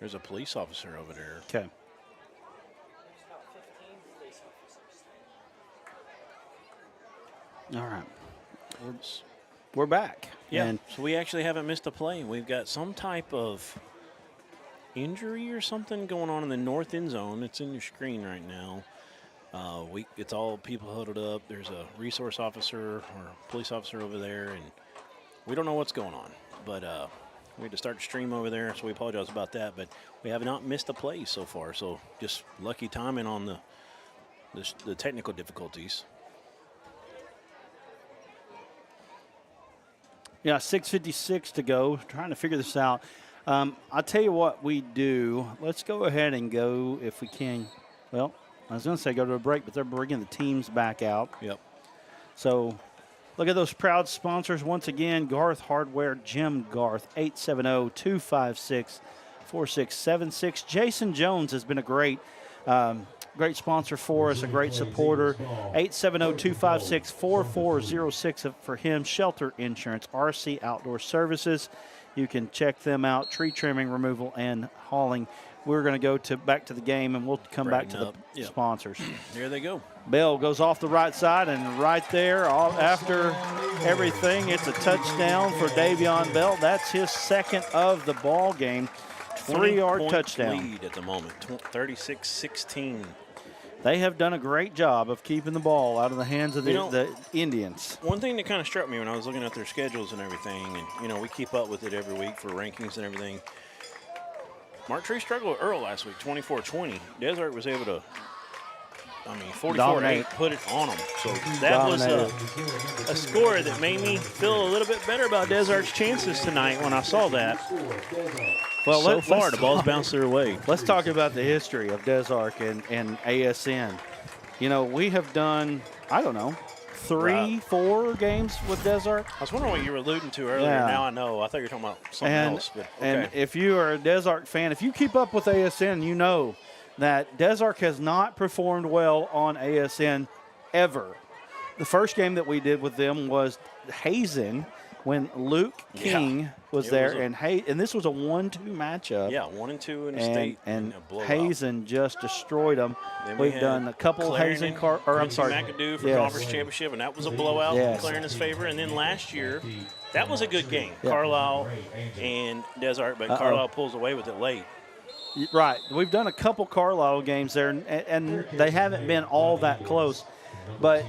There's a police officer over there. Okay. All right. We're back. Yeah, And so we actually haven't missed a play. We've got some type of injury or something going on in the north end zone. It's in your screen right now. It's all people huddled up. There's a resource officer or police officer over there, and we don't know what's going on. But we had to start the stream over there, so we apologize about that. But we have not missed a play so far, so just lucky timing on the technical difficulties. yeah, 6:56 to go. Trying to figure this out. I'll tell you what we do. Let's go ahead and go if we can. Well, I was going to say go to a break, but they're bringing the teams back out. Yep. So look at those proud sponsors once again. Garth Hardware, Jim Garth, 870-256-4676. Jason Jones has been a great sponsor for us, a great supporter. 870-256-4406 for him. Shelter Insurance, RC Outdoor Services. You can check them out. Tree trimming, removal, and hauling. We're going to go back to the game, and we'll come back to the sponsors. There they go. Bell goes off the right side, and right there, after everything, it's a touchdown for Davion Bell. That's his second of the ball game. 3-yard touchdown. Lead at the moment, 36-16. They have done a great job of keeping the ball out of the hands of the Indians. One thing that kind of struck me when I was looking at their schedules and everything, and we keep up with it every week for rankings and everything. Mark Tree struggled with Earl last week, 24-20. Desert was able to, 44-8, put it on them. So that was a score that made me feel a little bit better about Desert's chances tonight when I saw that. Well, so far, the ball's bounced their way. Let's talk about the history of Desark and ASN. We have done, I don't know, 3-4 games with Desark. I was wondering what you were alluding to earlier. Yeah. Now I know. I thought you were talking about something else. But okay. And if you are a Desark fan, if you keep up with ASN, you know that Desark has not performed well on ASN ever. The first game that we did with them was Hazen, when Luke King was there, and this was a 1-2 matchup. Yeah, 1-2 in the state. And Hazen just destroyed them. We've done a couple Hazen McAdoo for conference championship, and that was a blowout in Clarinda's favor. And then last year, that was a good game. Yeah. Carlisle and Desart, but Carlisle pulls away with it late. Right. We've done a couple Carlisle games there, and they haven't been all that close. But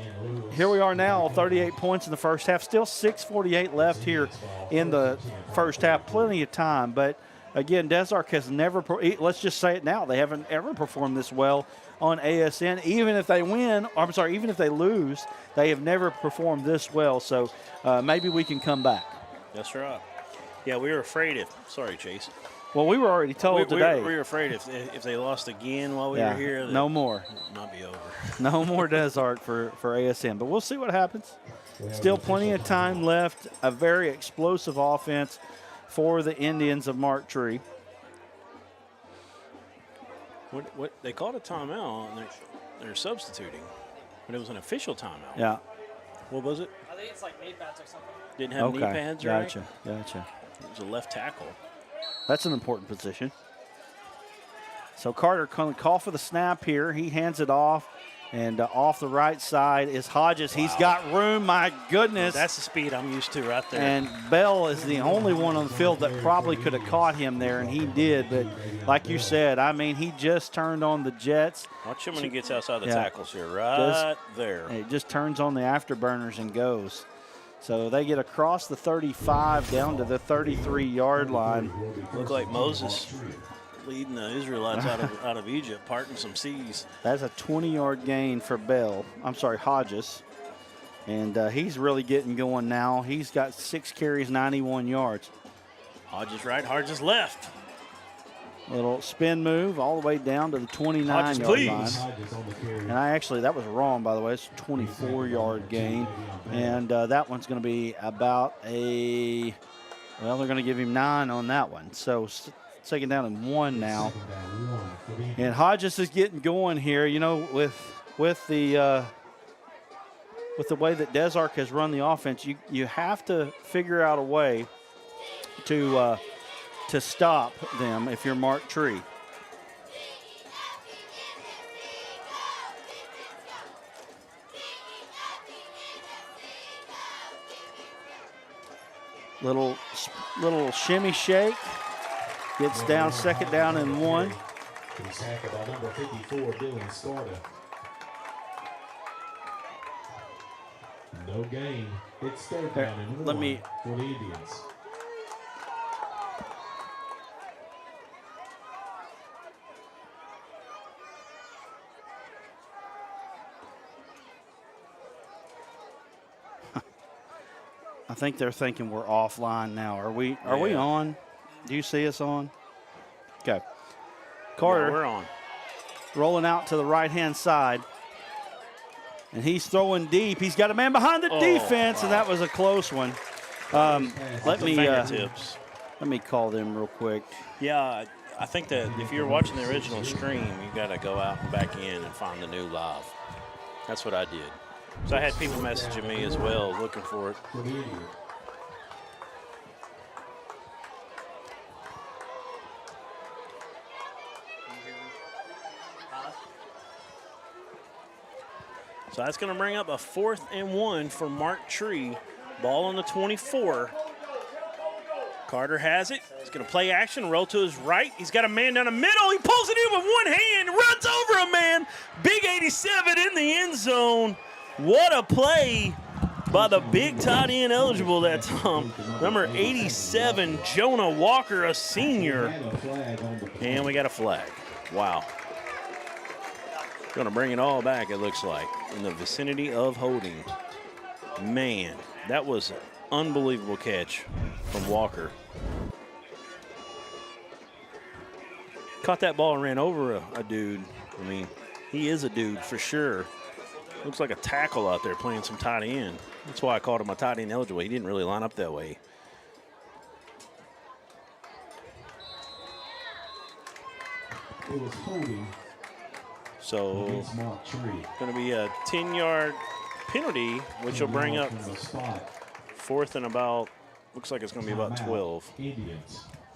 here we are now, 38 points in the first half. Still 6:48 left here in the first half. Plenty of time. But, again, Desark has never – let's just say it now. They haven't ever performed this well on ASN. Even if they even if they lose, they have never performed this well. So maybe we can come back. That's right. Yeah, we were afraid sorry, Chase. Well, we were already told today. We were afraid if they lost again while we were here. No more. It might be over. No more Desart for ASN. But we'll see what happens. Still plenty of time left. A very explosive offense for the Indians of Mark Tree. What they called a timeout, and they're substituting. But it was an official timeout. Yeah. What was it? I think it's like knee pads or something. Didn't have knee pads, right? Gotcha. It was a left tackle. That's an important position. So Carter going to call for the snap here. He hands it off, and off the right side is Hodges. Wow. He's got room, my goodness. That's the speed I'm used to right there. And Bell is the only one on the field that probably could have caught him there, and he did. But like you said, he just turned on the jets. Watch him when he gets outside the tackles here, right there. It just turns on the afterburners and goes. So they get across the 35 down to the 33-yard line. Look like Moses leading the Israelites out of Egypt, parting some seas. That's a 20-yard gain for Hodges. And he's really getting going now. He's got 6 carries, 91 yards. Hodges right, Hodges left. Little spin move all the way down to the 29-yard line. And that was wrong, by the way. It's a 24-yard gain. And that one's going to be about they're going to give him 9 on that one. So second down and 1 now. And Hodges is getting going here, with the way that Desark has run the offense. You have to figure out a way to to stop them if you're Mark Tree. Little shimmy shake. Gets down, second down and 1. He's tackled by number 54, Dylan Scarta. No gain. It's third down and 1 for the Indians. I think they're thinking we're offline now. Are we on? Do you see us on? Okay. Carter, Yeah, we're on. rolling out to the right-hand side. And he's throwing deep. He's got a man behind the defense, and that was a close one. Let me call them real quick. Yeah, I think that if you're watching the original stream, you got to go out and back in and find the new live. That's what I did. So I had people messaging me as well, looking for it. So that's going to bring up a 4th and 1 for Mark Tree. Ball on the 24. Carter has it. He's going to play action, roll to his right. He's got a man down the middle. He pulls it in with one hand, runs over a man. Big 87 in the end zone. What a play by the big tight end eligible that time. Number 87, Jonah Walker, a senior. And we got a flag. Wow. Going to bring it all back, it looks like, in the vicinity of holding. Man, that was an unbelievable catch from Walker. Caught that ball and ran over a dude. I mean, he is a dude for sure. Looks like a tackle out there playing some tight end. That's why I called him a tight end eligible. He didn't really line up that way. It was holding. So, going to be a 10-yard penalty, which will bring up 4th and about, looks like it's going to be about 12.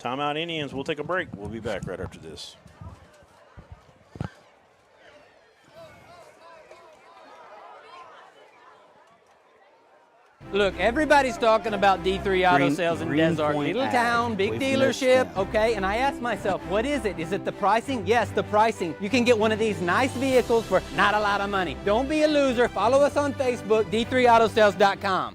Timeout Indians. We'll take a break. We'll be back right after this. Look, everybody's talking about D3 Auto Sales in Desert. Little town, big dealership, okay? And I asked myself, what is it? Is it the pricing? Yes, the pricing. You can get one of these nice vehicles for not a lot of money. Don't be a loser. Follow us on Facebook, d3autosales.com.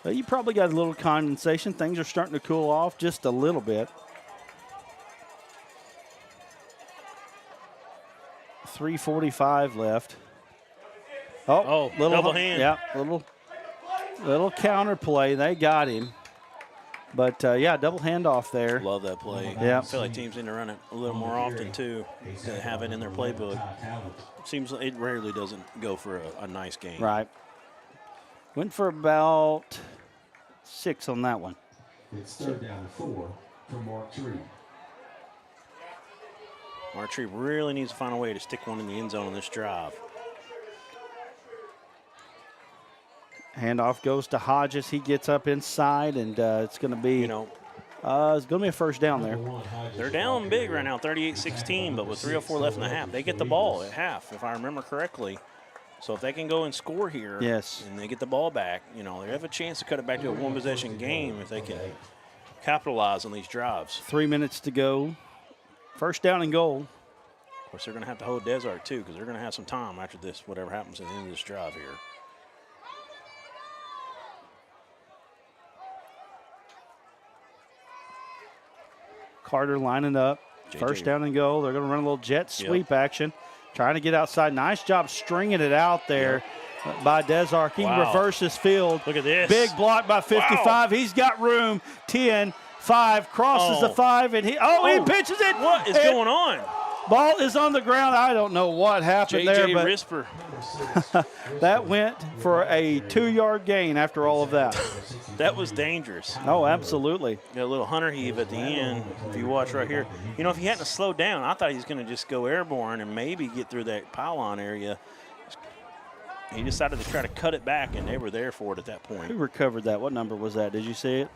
Well, you probably got a little condensation. Things are starting to cool off just a little bit. 3:45 left. Oh, double hand. Yeah, little counter play. They got him. But, yeah, double handoff there. Love that play. Yeah. I feel like teams need to run it a little more often, too, to have it in their playbook. Seems like it rarely doesn't go for a nice game. Right. Went for about 6 on that one. It's 3rd down and 4 for Mark Tree. Mark Tree really needs to find a way to stick one in the end zone on this drive. Handoff goes to Hodges. He gets up inside, and it's going to be, it's going to be a first down there. They're down big right now, 38-16, but with 3:04 left in the half, they get the ball at half, if I remember correctly. So if they can go and score here, yes, and they get the ball back, they have a chance to cut it back to a one-possession game if they can capitalize on these drives. 3 minutes to go. First down and goal. Of course, they're going to have to hold Desart, too, because they're going to have some time after this, whatever happens at the end of this drive here. Carter lining up. First down and goal. They're going to run a little jet sweep action. Trying to get outside. Nice job stringing it out there by Desark. He reverses field. Look at this. Big block by 55. Wow. He's got room. 10, 5, crosses the 5, and he pitches it. What is going on? Ball is on the ground. I don't know what happened there, but Risper. that went for a 2-yard gain after all of that. That was dangerous. Oh, absolutely. Got a little hunter heave at the end, if you watch right here. If he hadn't slowed down, I thought he was going to just go airborne and maybe get through that pylon area. He decided to try to cut it back, and they were there for it at that point. Who recovered that? What number was that? Did you see it?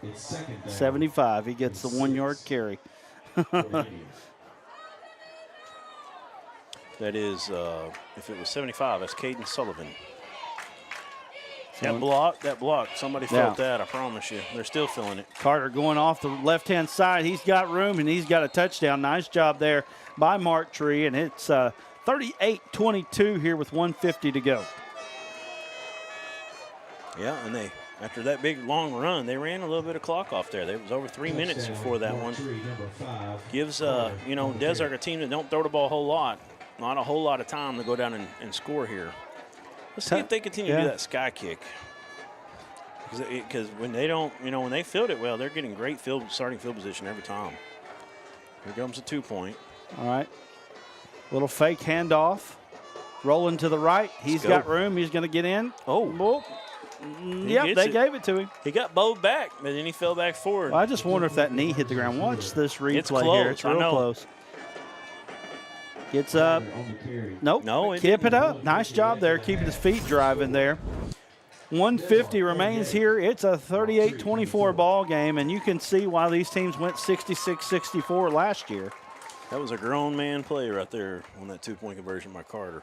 It's 2nd down. 75. He gets the 1-yard carry. That is, if it was 75, that's Caden Sullivan. That block. Somebody felt that, I promise you. They're still feeling it. Carter going off the left-hand side. He's got room, and he's got a touchdown. Nice job there by Mark Tree, and it's 38-22 here with 1:50 to go. Yeah, and after that big, long run, they ran a little bit of clock off there. It was over 3 minutes before that one. Gives, Desark, a team that don't throw the ball a whole lot, not a whole lot of time to go down and score here. Let's see if they continue to do that sky kick. Because when they don't, when they field it well, they're getting great starting field position every time. Here comes a 2-point. All right. Little fake handoff. Rolling to the right. He's got room. He's going to get in. Oh. Yep, they gave it to him. He got bowed back, but then he fell back forward. Well, I just wonder if that knee hit the ground. Watch this replay here. It's real close. Gets up. Nope. No. Keep it up. Nice job there, keeping his feet driving there. 1:50 remains here. It's a 38-24 ball game, and you can see why these teams went 66-64 last year. That was a grown man play right there on that 2-point conversion by Carter.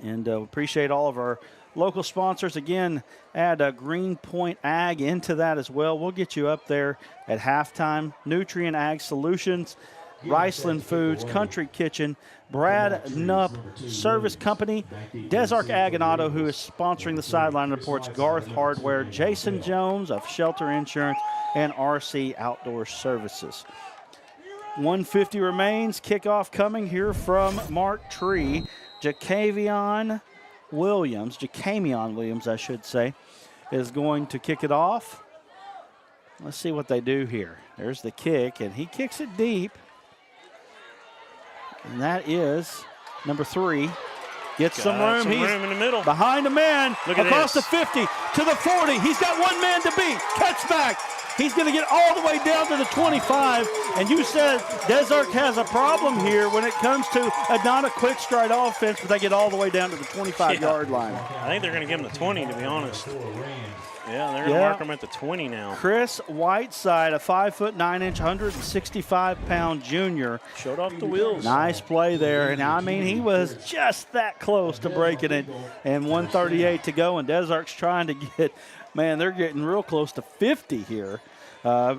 And appreciate all of our local sponsors. Again, add Greenpoint Ag into that as well. We'll get you up there at halftime. Nutrient Ag Solutions, Riceland Foods, Country Kitchen, Brad Knupp Service Company, Desark Ag and Auto, who is sponsoring the Sideline Reports, Garth Hardware, Jason Jones of Shelter Insurance, and RC Outdoor Services. 1:50 remains. Kickoff coming here from Mark Tree. Jacamion Williams, I should say, is going to kick it off. Let's see what they do here. There's the kick, and he kicks it deep. And that is number 3. Gets some room. He's room in the middle. Behind a man. Across this. the 50 to the 40. He's got one man to beat. Cuts back. He's going to get all the way down to the 25. And you said Desark has a problem here when it comes to not a quick stride offense, but they get all the way down to the 25-yard line. I think they're going to give him the 20, to be honest. Yeah, they're going to mark him at the 20 now. Chris Whiteside, a 5'9", 165-pound junior. Showed off the wheels. Nice play there. And, I mean, he was just that close to breaking it. And 1:38 to go, and Desark's trying to get – man, they're getting real close to 50 here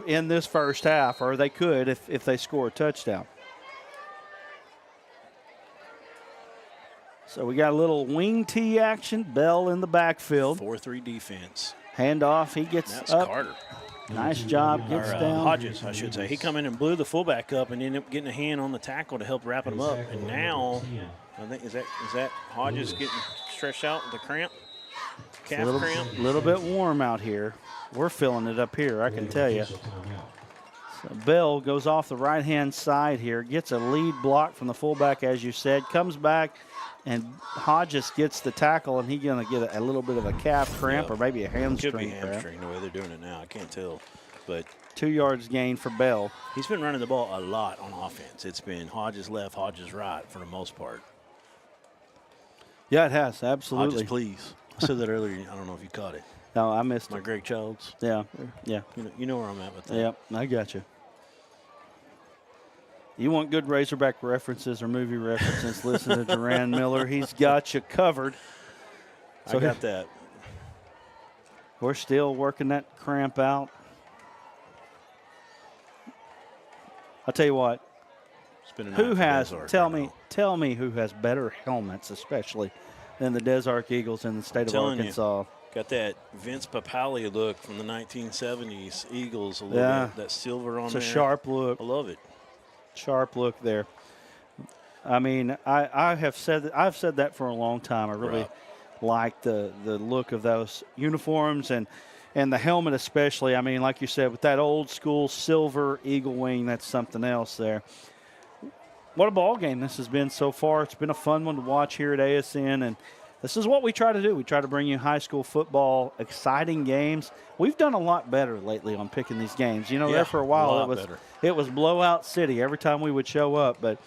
in this first half, or they could if they score a touchdown. So we got a little wing tee action. Bell in the backfield. 4-3 defense. Handoff, he gets That's up. Carter. Nice job, gets Or, down. Hodges, I should say. He come in and blew the fullback up and ended up getting a hand on the tackle to help wrap him up. And now, I think, is that Hodges getting stretched out with the cramp? Calf cramp? A little bit warm out here. We're feeling it up here, I can tell you. So Bell goes off the right-hand side here, gets a lead block from the fullback, as you said, comes back, and Hodges gets the tackle, and he's going to get a little bit of a calf cramp or maybe a hamstring Could be cramp. hamstring the way they're doing it now. I can't tell. But 2 yards gain for Bell. he's been running the ball a lot on offense. It's been Hodges left, Hodges right for the most part. Yeah, it has, absolutely. Hodges, please. I said that earlier. I don't know if you caught it. No, I missed My it. Greg Childs. Yeah. You know where I'm at with that. Yep, I got you. You want good Razorback references or movie references, listen to Duran Miller. He's got you covered. So I got that. We're still working that cramp out. I'll tell you what. It's been a Who night for has, Desart tell me who has better helmets, especially, than the Desart Eagles in the state of Arkansas. Got that Vince Papali look from the 1970s Eagles. A little bit, that silver on It's there. a sharp look. I love it. Sharp look there. I mean, I've said that for a long time. I really like the look of those uniforms and the helmet especially. I mean, like you said, with that old school silver eagle wing, that's something else there. What a ball game this has been so far. It's been a fun one to watch here at ASN, and this is what we try to do. We try to bring you high school football, exciting games. We've done a lot better lately on picking these games. You know, there for a while it was blowout city every time we would show up, but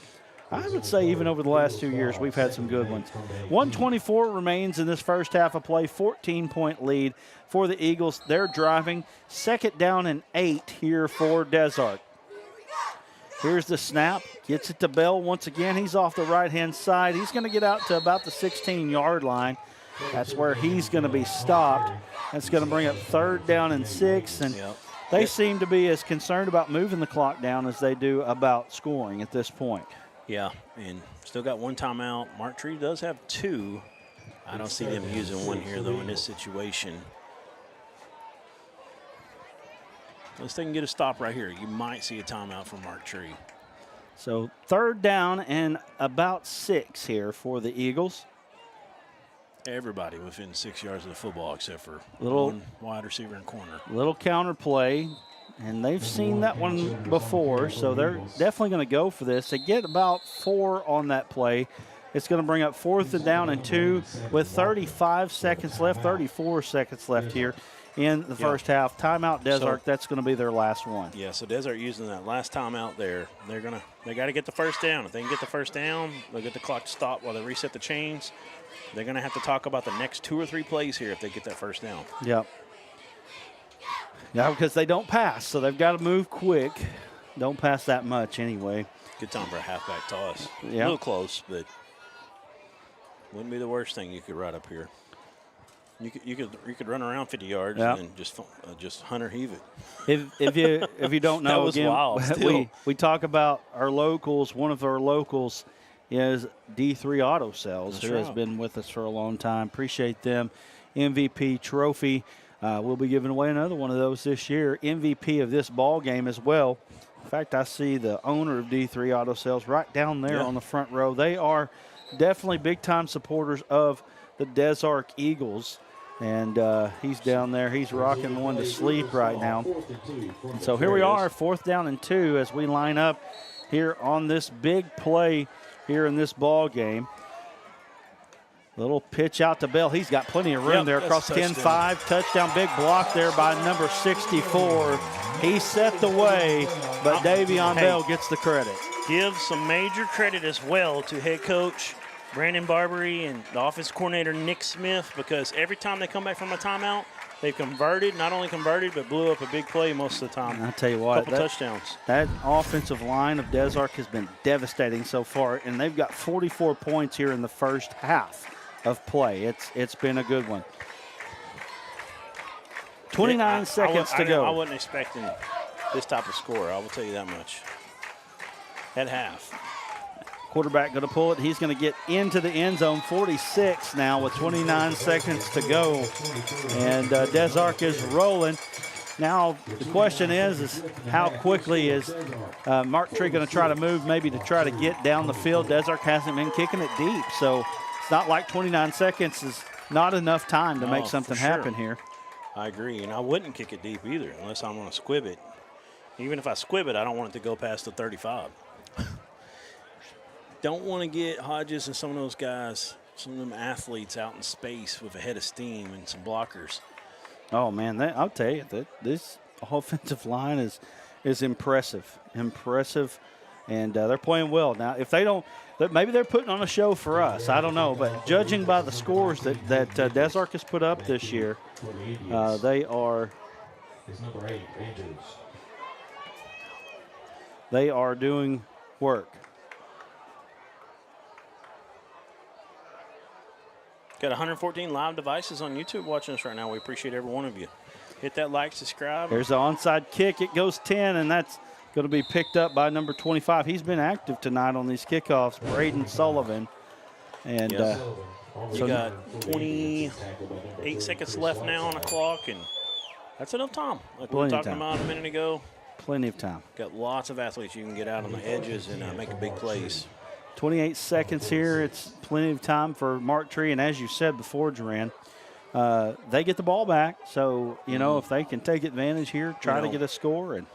I would say even over the last 2 years we've had some good ones. 124 remains in this first half of play, 14-point lead for the Eagles. They're driving. 2nd down and 8 here for Desart. Here's the snap. Gets it to Bell once again. He's off the right-hand side. He's going to get out to about the 16-yard line. That's where he's going to be stopped. That's going to bring up 3rd down and 6. And they seem to be as concerned about moving the clock down as they do about scoring at this point. Yeah, and still got one timeout. Mark Tree does have 2. I don't see them using one here, though, in this situation. Unless they can get a stop right here, you might see a timeout from Mark Tree. So 3rd down and about 6 here for the Eagles. Everybody within 6 yards of the football except for Little one wide receiver and corner. Little counter play, and they've seen that one before, so they're definitely going to go for this. They get about 4 on that play. It's going to bring up 4th down and 2 with 35 seconds left, 34 seconds left here in the first half. Timeout, Desart. That's going to be their last one. Yeah, so Desart using that last timeout there. They got to get the first down. If they can get the first down, they'll get the clock to stop while they reset the chains. They're going to have to talk about the next 2 or 3 plays here if they get that first down. Yep. Yeah, because they don't pass, so they've got to move quick. Don't pass that much anyway. Good time for a halfback toss. Yep. A little close, but wouldn't be the worst thing you could ride up here. You could run around 50 yards and just hunter heave it. If you don't know, that was again, wild. we talk about our locals. One of our locals is D3 Auto Sales, who has been with us for a long time. Appreciate them. MVP trophy. We'll be giving away another one of those this year. MVP of this ball game as well. In fact, I see the owner of D3 Auto Sales right down there on the front row. They are definitely big-time supporters of the Desart Eagles. And he's down there. He's rocking one to sleep right now. And so here we are, 4th down and 2 as we line up here on this big play here in this ball game. Little pitch out to Bell. He's got plenty of room there across 10-5. Touchdown, big block there by number 64. He set the way, but Davion Bell gets the credit. Give some major credit as well to head coach Brandon Barbary and the offense coordinator Nick Smith, because every time they come back from a timeout, they've not only converted, but blew up a big play most of the time. I'll tell you what, couple touchdowns. That offensive line of Desart has been devastating so far, and they've got 44 points here in the first half of play. It's been a good one. 29 seconds to go. I wasn't expecting this type of score. I will tell you that much. At half. Quarterback going to pull it. He's going to get into the end zone. 46 now with 29 seconds to go. And Des Arc is rolling. Now the question is how quickly is Mark Tree going to try to move, maybe to try to get down the field. Des Arc hasn't been kicking it deep, so it's not like 29 seconds is not enough time to make something happen here. I agree, and I wouldn't kick it deep either unless I'm going to squib it. Even if I squib it, I don't want it to go past the 35. Don't want to get Hodges and some of those guys, some of them athletes out in space with a head of steam and some blockers. Oh, man, I'll tell you, this offensive line is impressive, and they're playing well. Now, if they don't, maybe they're putting on a show for us. I don't know, but judging by the scores that Des Arc has put up this year, they are doing work. Got 114 live devices on YouTube watching us right now. We appreciate every one of you. Hit that like, subscribe. There's the onside kick. It goes 10, and that's going to be picked up by number 25. He's been active tonight on these kickoffs, Braden Sullivan. And you got 28 seconds left now on the clock, and that's enough time. Like we were talking about a minute ago. Plenty of time. Got lots of athletes you can get out on the edges and make big plays. 28 seconds here. It's plenty of time for Mark Tree. And as you said before, Duran, they get the ball back. So, you know, if they can take advantage here, try to get a score. And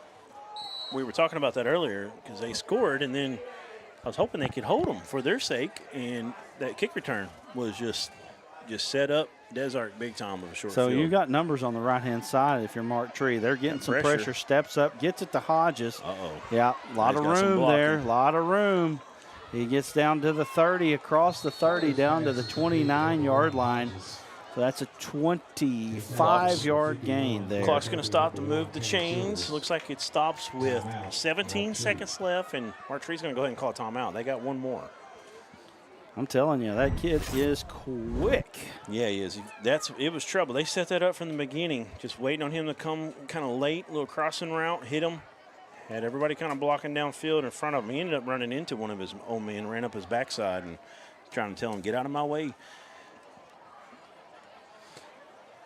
we were talking about that earlier because they scored, and then I was hoping they could hold them for their sake. And that kick return was just set up Des Arc big time with a short so field. you got numbers on the right-hand side if you're Mark Tree. They're getting some pressure, steps up, gets it to Hodges. Yeah, a lot of room there, a lot of room. He gets down to the 30, across the 30, down to the 29-yard line. So that's a 25-yard gain there. Clock's going to stop to move the chains. Looks like it stops with 17 seconds left, and Mark Tree's going to go ahead and call timeout. They got one more. I'm telling you, that kid is quick. Yeah, he is. It was trouble. They set that up from the beginning, just waiting on him to come kind of late, little crossing route, hit him. Had everybody kind of blocking downfield in front of him. He ended up running into one of his old men, ran up his backside and trying to tell him, get out of my way.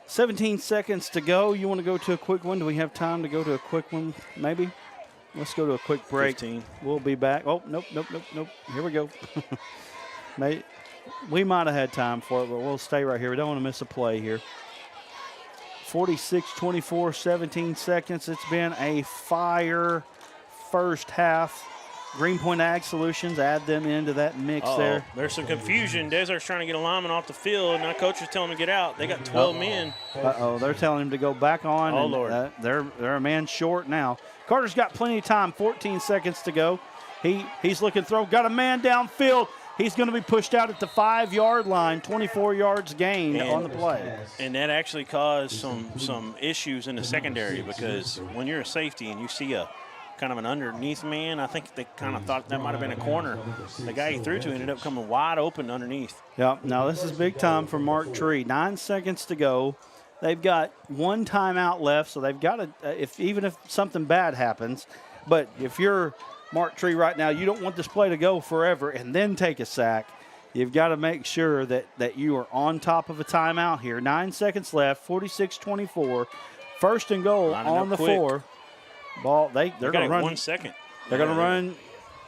17 seconds to go. You want to go to a quick one? Do we have time to go to a quick one, maybe? Let's go to a quick break. 15. We'll be back. Oh, nope. Here we go. We might have had time for it, but we'll stay right here. We don't want to miss a play here. 46-24, 17 seconds. It's been a fire first half. Greenpoint Ag Solutions, add them into that mix there. There's some confusion. Des Arc's trying to get a lineman off the field. Now coach is telling him to get out. They got 12 men. They're telling him to go back on. Oh, Lord. They're a man short now. Carter's got plenty of time, 14 seconds to go. He's looking throw, got a man downfield. He's going to be pushed out at the 5-yard line, 24 yards gained on the play. And that actually caused some issues in the secondary because when you're a safety and you see a kind of an underneath man, I think they kind of thought that might have been a corner. The guy he threw to ended up coming wide open underneath. Yeah, now this is big time for Mark Tree. 9 seconds to go. They've got one timeout left, so they've got to, even if something bad happens, but if you're Mark Tree right now, you don't want this play to go forever and then take a sack. You've got to make sure that you are on top of a timeout here. 9 seconds left, 46-24. First and goal on the 4. Ball, they're going to run. 1 second. They're going to run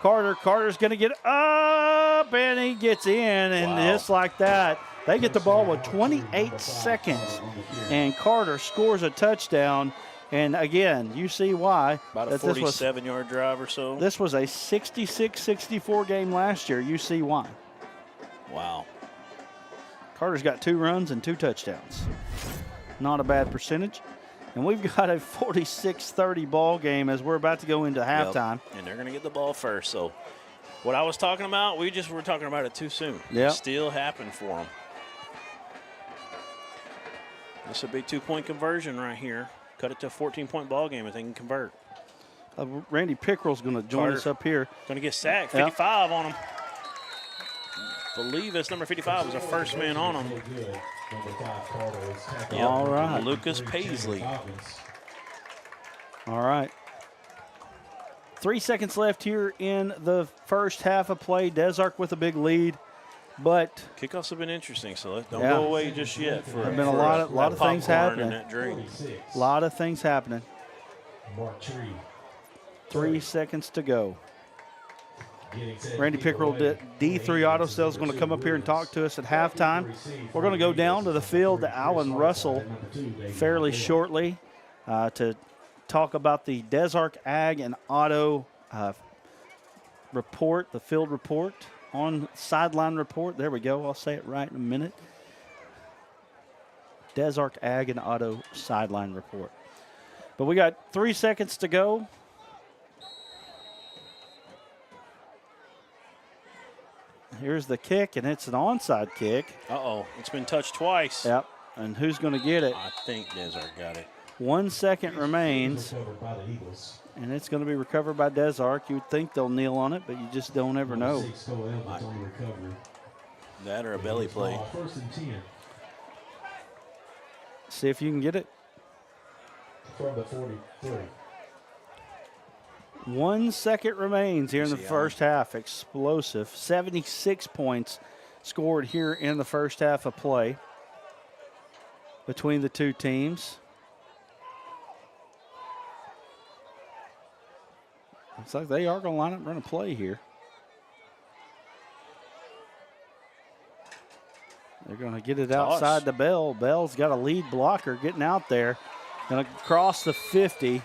Carter. Carter's going to get up, and he gets in, and just like that, they get the ball with 28 seconds, and Carter scores a touchdown. And, again, you see why. About a 47-yard drive or so. This was a 66-64 game last year. You see why. Wow. Carter's got 2 runs and 2 touchdowns. Not a bad percentage. And we've got a 46-30 ball game as we're about to go into halftime. Yep. And they're going to get the ball first. So what I was talking about, we just were talking about it too soon. Yep. Still happened for them. This is a big 2-point conversion right here. Cut it to a 14-point ball game if they can convert. Randy Pickrell's going to join us up here. Going to get sacked. 55 on him. Believe it's number 55 was the first man on him. Yep. All right. Lucas Paisley. All right. 3 seconds left here in the first half of play. Desark with a big lead, but Kickoffs have been interesting, so don't Yeah. go away just yet. There've been a lot of things happening. That drink. a lot of things happening. Mark Tree. 3 seconds to go. Getting set. Randy Pickerel, D3 Auto Sales, is going to come up here and talk to us at halftime. We're going to go down to the field to Alan Russell fairly shortly to talk about the Desark Ag and Auto report, the field report, on sideline report. There we go. I'll say it right in a minute. Desark Ag and Auto sideline report. But we got 3 seconds to go. Here's the kick, and it's an onside kick. Uh-oh, it's been touched twice. Yep. And who's going to get it? I think Desark got it. 1 second remains, Recovered by the Eagles. and it's going to be recovered by Desark. You would think they'll kneel on it, but you just don't ever know. 6 Cole Evans on the recovery. That or a belly plate. First and 10 See if you can get it. from the 43. 1 second remains here in the See, first half. Explosive. 76 points scored here in the first half of play between the two teams. Looks like they are going to line up and run a play here. They're going to get it outside the Bell. Bell's got a lead blocker getting out there. Going to cross the 50.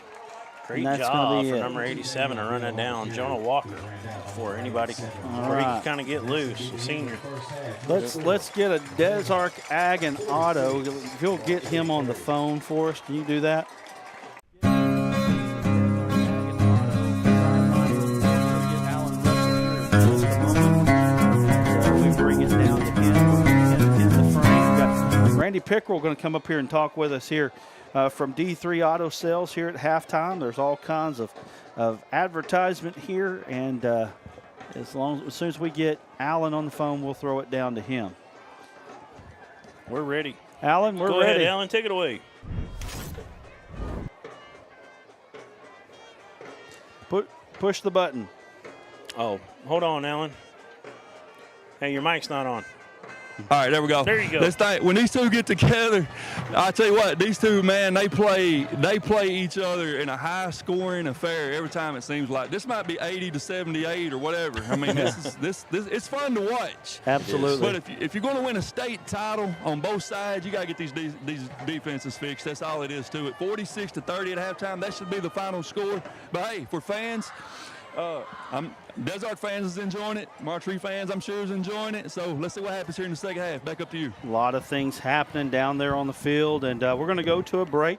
Great And that's job gonna be for it. number 87 to run that down, Jonah Walker, before anybody can, before he can kind of get loose. Senior. Let's get a Desark Ag and Auto. If you'll get him on the phone for us, can you do that? So we bring it down to him in the frame. We've got Randy Pickerel going to come up here and talk with us here from D3 Auto Sales here at halftime. There's all kinds of advertisement here, and as soon as we get Alan on the phone, we'll throw it down to him. We're ready. Alan, we're Go ready. ahead, Alan, take it away. Push the button. Oh, hold on, Alan. Hey, your mic's not on. All right, there we go. There you go. This thing, when these two get together, I tell you what, these two, man, they play each other in a high-scoring affair every time. It seems like this might be 80 to 78 or whatever. I mean, this it's fun to watch. Absolutely. But if you're going to win a state title on both sides, you got to get these defenses fixed. That's all it is to it. 46 to 30 at halftime. That should be the final score. But hey, for fans. Desark fans is enjoying it. Martree fans, I'm sure, is enjoying it. So let's see what happens here in the second half. Back up to you. A lot of things happening down there on the field, and we're going to go to a break.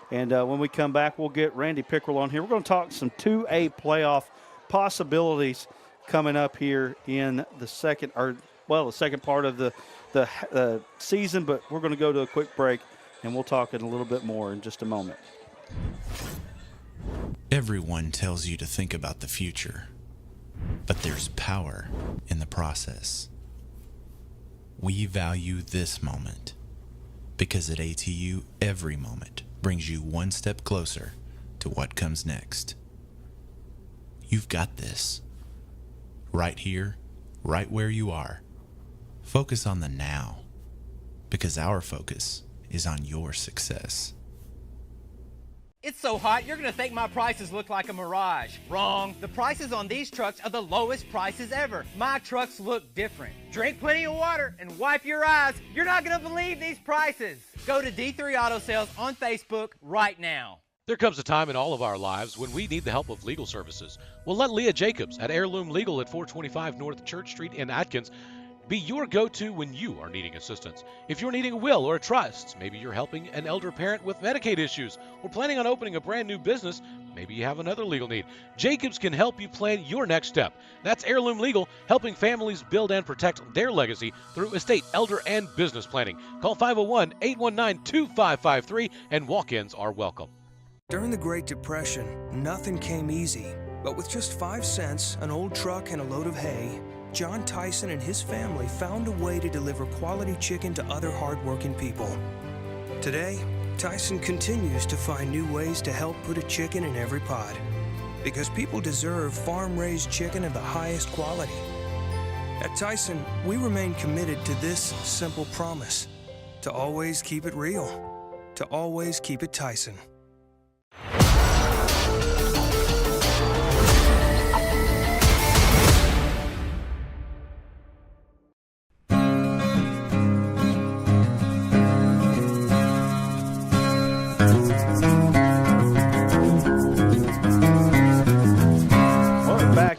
And when we come back, we'll get Randy Pickerel on here. We're going to talk some 2A playoff possibilities coming up here in the second part of the season. But we're going to go to a quick break, and we'll talk it a little bit more in just a moment. Everyone tells you to think about the future, but there's power in the process. We value this moment because at ATU, every moment brings you one step closer to what comes next. You've got this. Right here, right where you are. Focus on the now, because our focus is on your success. It's so hot, you're gonna think my prices look like a mirage. Wrong. The prices on these trucks are the lowest prices ever. My trucks look different. Drink plenty of water and wipe your eyes. You're not gonna believe these prices. Go to D3 Auto Sales on Facebook right now. There comes a time in all of our lives when we need the help of legal services. Well, let Leah Jacobs at Heirloom Legal at 425 North Church Street in Atkins be your go-to when you are needing assistance. If you're needing a will or a trust, maybe you're helping an elder parent with Medicaid issues, or planning on opening a brand new business, maybe you have another legal need. Jacobs can help you plan your next step. That's Heirloom Legal, helping families build and protect their legacy through estate, elder, and business planning. Call 501-819-2553, and walk-ins are welcome. During the Great Depression, nothing came easy. But with just 5 cents, an old truck, and a load of hay, John Tyson and his family found a way to deliver quality chicken to other hardworking people. Today, Tyson continues to find new ways to help put a chicken in every pot. because people deserve farm-raised chicken of the highest quality. At Tyson, we remain committed to this simple promise: to always keep it real, to always keep it Tyson.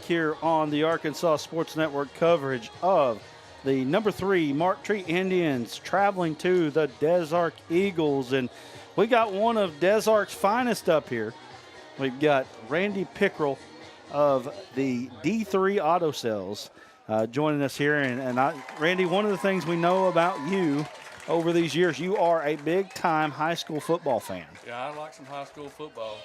Here on the Arkansas Sports Network coverage of the number 3 Mark Tree Indians traveling to the Des Arc Eagles. And we got one of Des Arc's finest up here. We've got Randy Pickrell of the D3 Auto Sales joining us here. And Randy, one of the things we know about you over these years, you are a big-time high school football fan. Yeah, I like some high school football.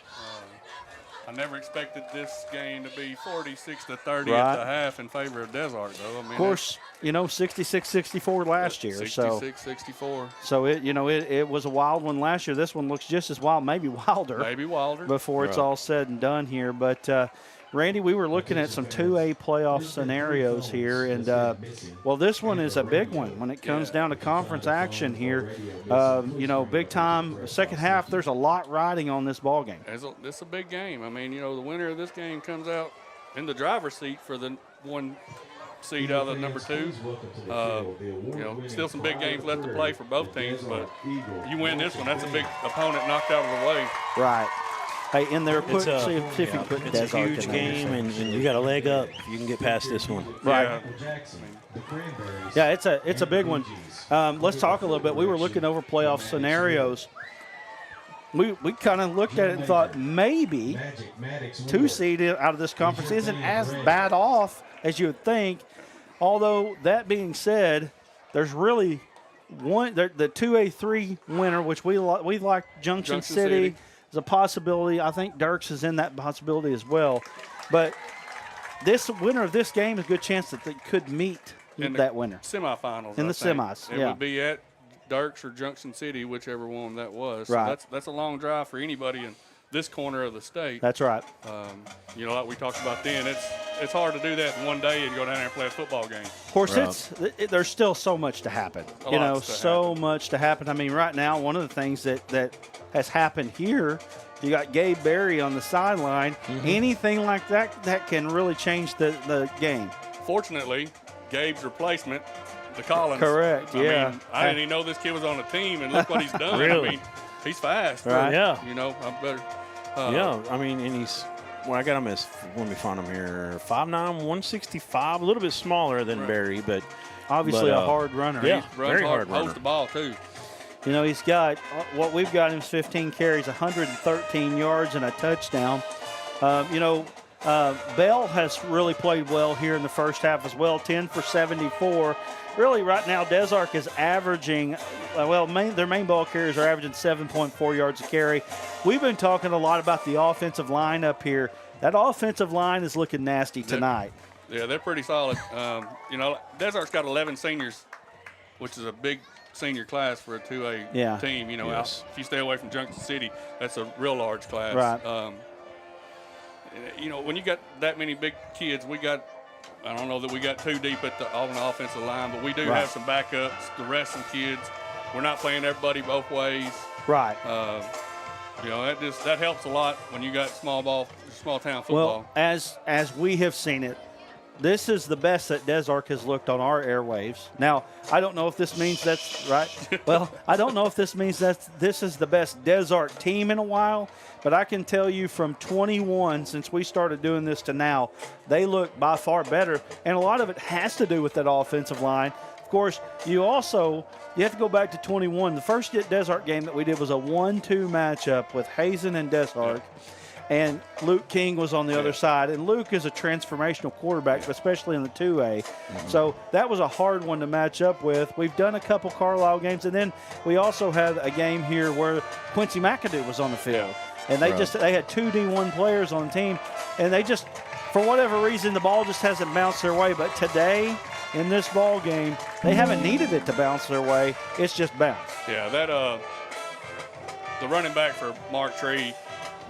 I never expected this game to be 46-30 at the half in favor of Des Arc, though. I mean, of course, 66-64 last year. 66-64. So it was a wild one last year. This one looks just as wild, maybe wilder. Maybe wilder. Before it's all said and done here. But, Randy, we were looking at some 2A playoff scenarios here. And, well, this one is a big one when it comes down to conference action here. Big time. Second half, there's a lot riding on this ball game. It's a big game. I mean, the winner of this game comes out in the driver's seat for the 1 seed out of the number 2. Still some big games left to play for both teams, but you win this one, that's a big opponent knocked out of the way. Right. Hey, in there, see if you can put It's a huge game, and you got a leg up if you can get past this one. Right. Yeah, it's a big one. Let's talk a little bit. We were looking over playoff scenarios. We kind of looked at it and thought maybe 2 seed out of this conference isn't as bad off as you would think. Although, that being said, there's really one, the 2A3 winner, which we like Junction City. Is a possibility. I think Dirks is in that possibility as well. But this winner of this game is a good chance that they could meet that winner. Semifinals. In the semis, It would be at Dirks or Junction City, whichever one that was. Right. So that's a long drive for anybody in this corner of the state. That's right. Like we talked about then, it's hard to do that in one day and go down there and play a football game. Of course, there's still so much to happen. Much to happen. I mean, right now, one of the things that has happened here, you got Gabe Berry on the sideline. Mm-hmm. Anything like that can really change the game. Fortunately, Gabe's replacement, the Collins. Correct, I mean, I didn't even know this kid was on the team, and look what he's done. Really? I mean, he's fast. Right. Yeah. I'm better. And he's – well, I got him as – let me find him here. 5'9", 165, a little bit smaller than Barry, but – obviously a hard runner. Yeah, very hard runner. Holds the ball, too. He's got what we've got him is 15 carries, 113 yards, and a touchdown. Bell has really played well here in the first half as well, 10 for 74. Really, right now, Des Arc is averaging, their main ball carriers are averaging 7.4 yards a carry. We've been talking a lot about the offensive line up here. That offensive line is looking nasty tonight. Yeah, they're pretty solid. Des Arc's got 11 seniors, which is a big senior class for a 2A team. If you stay away from Junction City, that's a real large class. Right. When you got that many big kids, I don't know that we got too deep on the offensive line, but we do have some backups to rest some kids. We're not playing everybody both ways. Right. That helps a lot when you got small town football. Well, as we have seen it, this is the best that Des Arc has looked on our airwaves. Now, I don't know if this means that's right. Well, I don't know if this means that this is the best Des Arc team in a while, but I can tell you from 21, since we started doing this to now, they look by far better, and a lot of it has to do with that offensive line. Of course, you have to go back to 21. The first Des Arc game that we did was a 1-2 matchup with Hazen and Des Arc. And Luke King was on the other side. And Luke is a transformational quarterback, especially in the 2A. Mm-hmm. So that was a hard one to match up with. We've done a couple Carlisle games. And then we also had a game here where Quincy McAdoo was on the field. And they had 2 D1 players on the team. And they just, for whatever reason, the ball just hasn't bounced their way. But today, in this ball game, they haven't needed it to bounce their way. It's just bounced. Yeah, the running back for Mark Tree,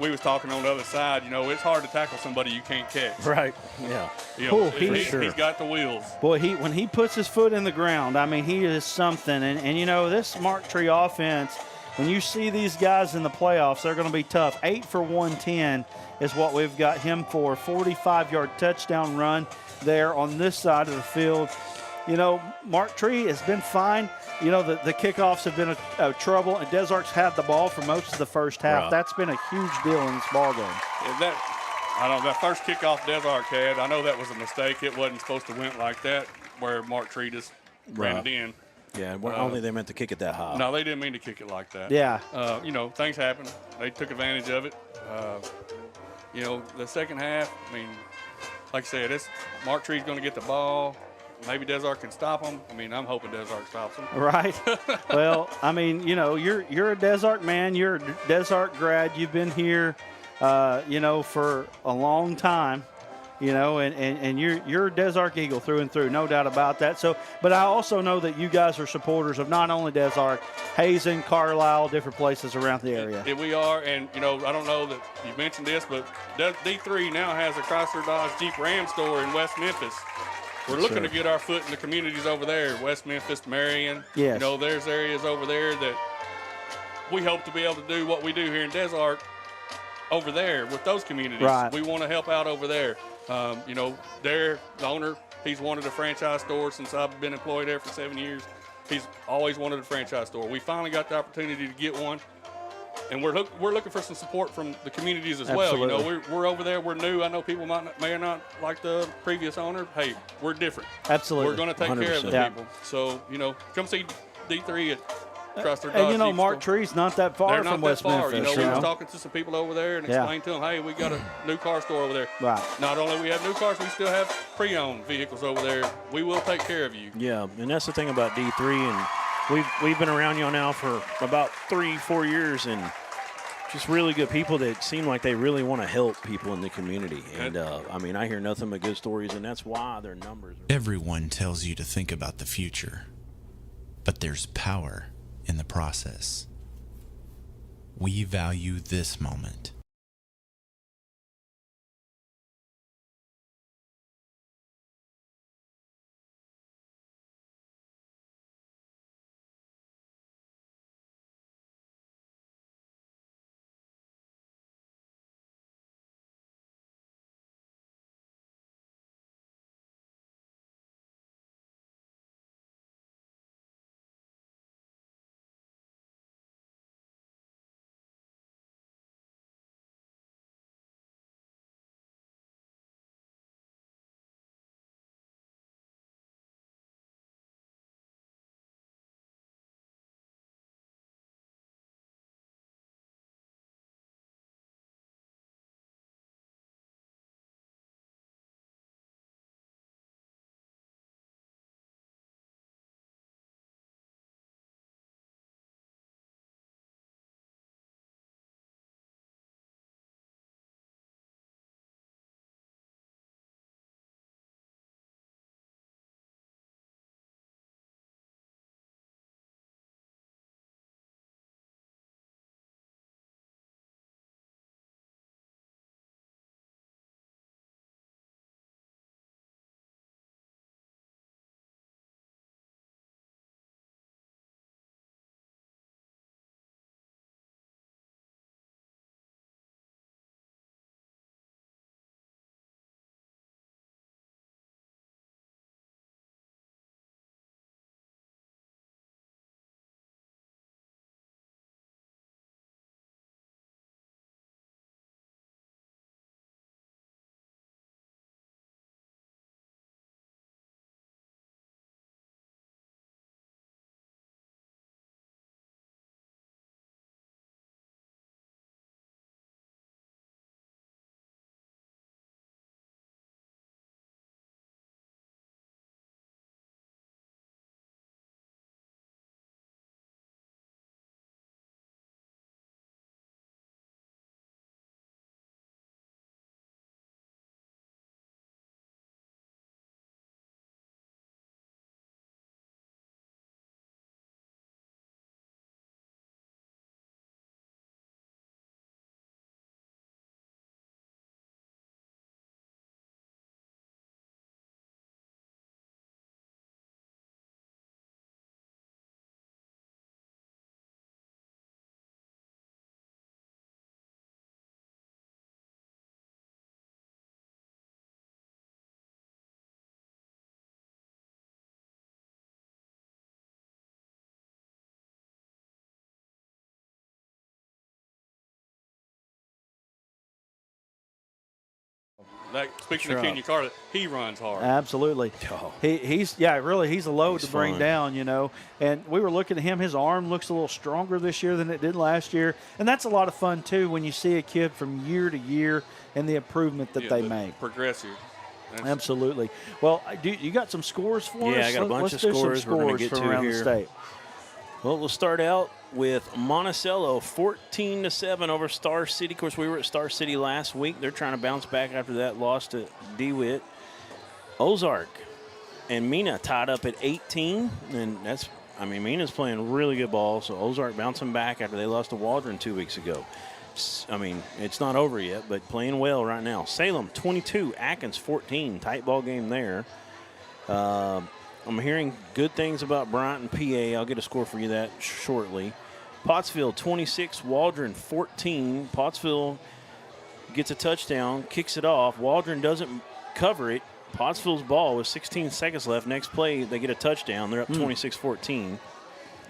we was talking on the other side, you know, it's hard to tackle somebody you can't catch. Right. Yeah. You know, Oh, he's got the wheels. Boy, when he puts his foot in the ground, I mean, he is something. And you know, this Mark Tree offense, when you see these guys in the playoffs, they're going to be tough. 8 for 110 is what we've got him for. 45-yard touchdown run there on this side of the field. You know, Mark Tree has been fine. You know, the kickoffs have been a trouble, and Des Arc's had the ball for most of the first half. Right. That's been a huge deal in this ball game. I don't know, that first kickoff Des Arc had, I know that was a mistake. It wasn't supposed to went like that, where Mark Tree just ran it in. Yeah, I don't think they meant to kick it that high. No, they didn't mean to kick it like that. Yeah. You know, things happen. They took advantage of it. You know, the second half, I mean, like I said, Mark Tree's going to get the ball. Maybe Des Arc can stop him. I mean, I'm hoping Des Arc stops him. Right. Well, I mean, you know, you're a Des Arc man. You're a Des Arc grad. You've been here, you know, for a long time. You know, and you're a Des Arc Eagle through and through, no doubt about that. So, but I also know that you guys are supporters of not only Des Arc, Hazen, Carlisle, different places around the area. We are, and you know, I don't know that you mentioned this, but D3 now has a Chrysler Dodge Jeep Ram store in West Memphis. We're looking to get our foot in the communities over there, West Memphis, Marion. Yes. You know, there's areas over there that we hope to be able to do what we do here in Des Arc over there with those communities. Right. We want to help out over there. You know, the owner, he's wanted a franchise store since I've been employed there for 7 years. He's always wanted a franchise store. We finally got the opportunity to get one. And we're looking for some support from the communities as well. You know, we're over there. We're new. I know people may not like the previous owner. Hey, we're different. Absolutely. We're going to take 100%. care of the Yeah. people. So, you know, come see D3 at Chrysler Dodge. And you know, Jeep Mark store. Tree's not that far They're from not West that far. Memphis. You know, you we know? was talking to some people over there and Yeah. explained to them, hey, we got a new car store over there. Right. Not only we have new cars, we still have pre-owned vehicles over there. We will take care of you. Yeah, and that's the thing about D3, and we've been around y'all now for about 3-4 years, and just really good people that seem like they really want to help people in the community. And I mean, I hear nothing but good stories, and that's why their numbers are. Everyone tells you to think about the future, but there's power in the process. We value this moment. Speaking of Kenyon Carter, he runs hard. Absolutely. Oh. He's a load He's to bring fun. down, you know. And we were looking at him. His arm looks a little stronger this year than it did last year. And that's a lot of fun, too, when you see a kid from year to year and the improvement that they make. Progressive. Absolutely. Well, you got some scores for us? Yeah, I got a bunch Let's of do some scores we're gonna scores get from to around the here. state. Well, we'll start out with Monticello 14-7 over Star City. Of course, we were at Star City last week. They're trying to bounce back after that loss to DeWitt. Ozark and Mina tied up at 18, and Mina's playing really good ball, so Ozark bouncing back after they lost to Waldron 2 weeks ago. It's not over yet, but playing well right now. Salem 22, Atkins 14, tight ball game there. I'm hearing good things about Bryant and PA. I'll get a score for you that shortly. Pottsville 26, Waldron 14. Pottsville gets a touchdown, kicks it off. Waldron doesn't cover it. Pottsville's ball with 16 seconds left. Next play, they get a touchdown. They're up 26-14.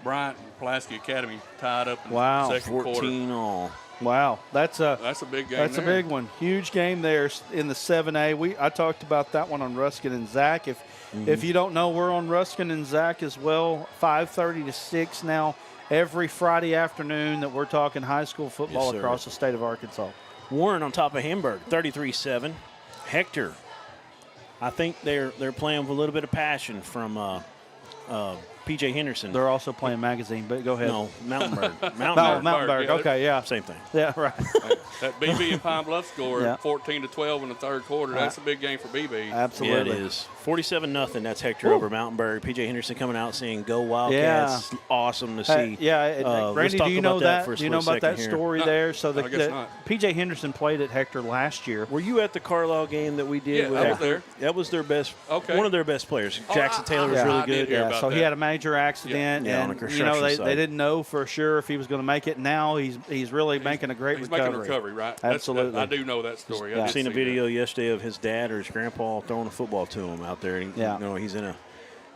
Bryant and Pulaski Academy tied up in Wow. the second 14 quarter. all. Wow, that's a big game. That's a big one. Huge game there in the 7A. I talked about that one on Ruskin and Zach. If you don't know, we're on Ruskin and Zach as well. 5:30 to 6 now every Friday afternoon that we're talking high school football Yes, sir. across the state of Arkansas. Warren on top of Hamburg, 33-7. Hector, I think they're playing with a little bit of passion from P.J. Henderson. They're also playing magazine, but go ahead. No, Mountainburg. Mountainburg. yeah. Okay, yeah. Same thing. Yeah, right. That BB and Pine Bluff score, Yeah. 14-12 in the third quarter. That's a big game for BB. Absolutely. Yeah, it is. 47-0. That's Hector over Mountainburg. P.J. Henderson coming out saying, "Go Wildcats." Yeah. Awesome to see. Randy, let's do talk you know about that? for a Do you know split about that second here. story No, there? So I guess not. P.J. Henderson played at Hector last year. Were you at the Carlisle game that we did? Yeah, with I was Hector? there. That was their best. Okay. One of their best players. Oh, Jackson Taylor was I really did good. hear Yeah, about so he that. had a major accident, Yeah, on the and construction they site. didn't know for sure if he was going to make it. Now he's really making a great He's recovery. making a recovery, right? Absolutely. I do know that story. Yeah. I've did seen a see video yesterday of his dad or his grandpa throwing a football to him out there. And, Yeah.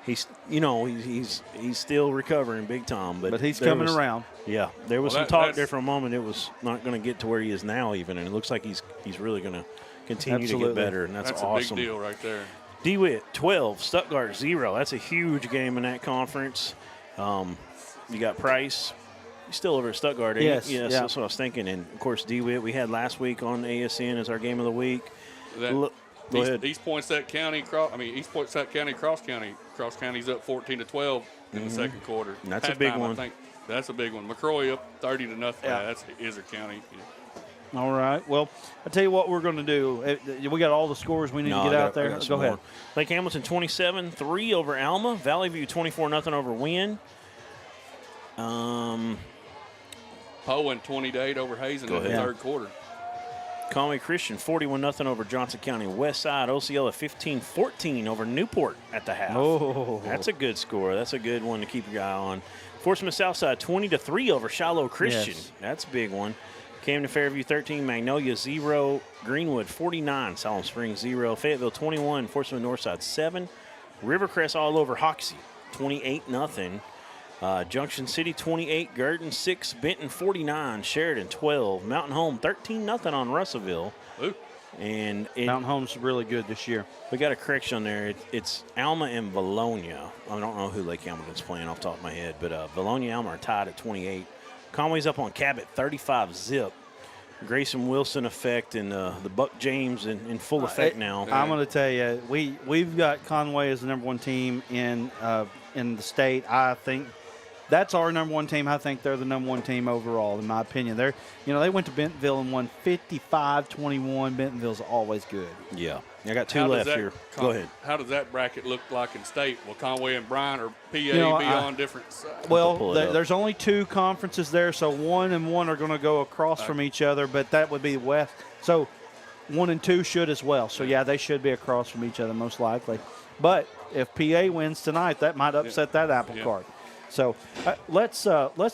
he's still recovering big time, but But he's there coming was- around. Yeah, there was Well, some talk that's- there for a moment. It was not going to get to where he is now, even, and it looks like he's really going to continue to Absolutely. get better, and that's That's awesome. a big deal right there. DeWitt 12, Stuttgart 0. That's a huge game in that conference. You got Price. He's still over at Stuttgart, ain't he? Yes, Yes, yeah. that's what I was thinking. And, of course, DeWitt we had last week on ASN as our game of the week. Go ahead. East Poinsett County, East Poinsett County, Cross County's up 14-12 in the second quarter. And that's a big Halftime, one. I think that's a big one. McCroy up 30-0. Yeah. That's Izzard County. All right. Well, I'll tell you what we're going to do. We got all the scores we need to get out there. Go ahead. Lake Hamilton 27-3 over Alma. Valley View 24-0 over Wynn. Poen 20-8 over Hazen in the ahead. third quarter. Conway Christian 41-0 over Johnson County. Westside Osceola 15-14 over Newport at the half. Oh. That's a good score. That's a good one to keep your eye on. Fort Smith Southside 20-3 over Shiloh Christian. Yes. That's a big one. Camden Fairview 13, Magnolia 0, Greenwood 49, Salem Springs 0, Fayetteville 21, Fort Smith Northside 7, Rivercrest all over Hoxie 28-0. Junction City 28, Girton 6, Benton 49, Sheridan 12, Mountain Home 13-0 on Russellville. Ooh. And Mountain Home's really good this year. we got a correction there. It's Alma and Valonia. I don't know who Lake Hamilton's playing off the top of my head, but Valonia and Alma are tied at 28. Conway's up on Cabot 35-0. Grayson Wilson effect and the Buck James in full effect now. I'm going to tell you, we've got Conway as the number one team in the state. I think that's our number one team. I think they're the number one team overall, in my opinion. They went to Bentonville and won 55-21. Bentonville's always good. Yeah. I got two How does left that here. Go ahead. How does that bracket look like in state? Will Conway and Bryan or PA be on different sides? Well, pull it up. there's only two conferences there, so 1 and 1 are going to go across from each other, but that would be West. So 1 and 2 should as well. So, yeah, they should be across from each other most likely. But if PA wins tonight, that might upset that apple cart. So let's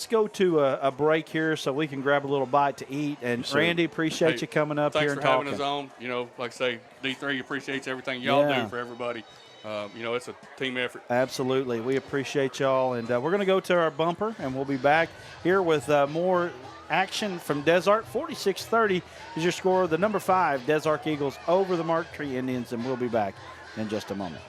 go to a break here so we can grab a little bite to eat. And, Randy, appreciate you coming up here and Thanks for having talking. us on. Like I say, D3 appreciates everything y'all do for everybody. It's a team effort. Absolutely. We appreciate y'all. And we're going to go to our bumper, and we'll be back here with more action from Desart. 46-30 is your score. The number 5 Desart Eagles over the Mark Tree Indians, and we'll be back in just a moment.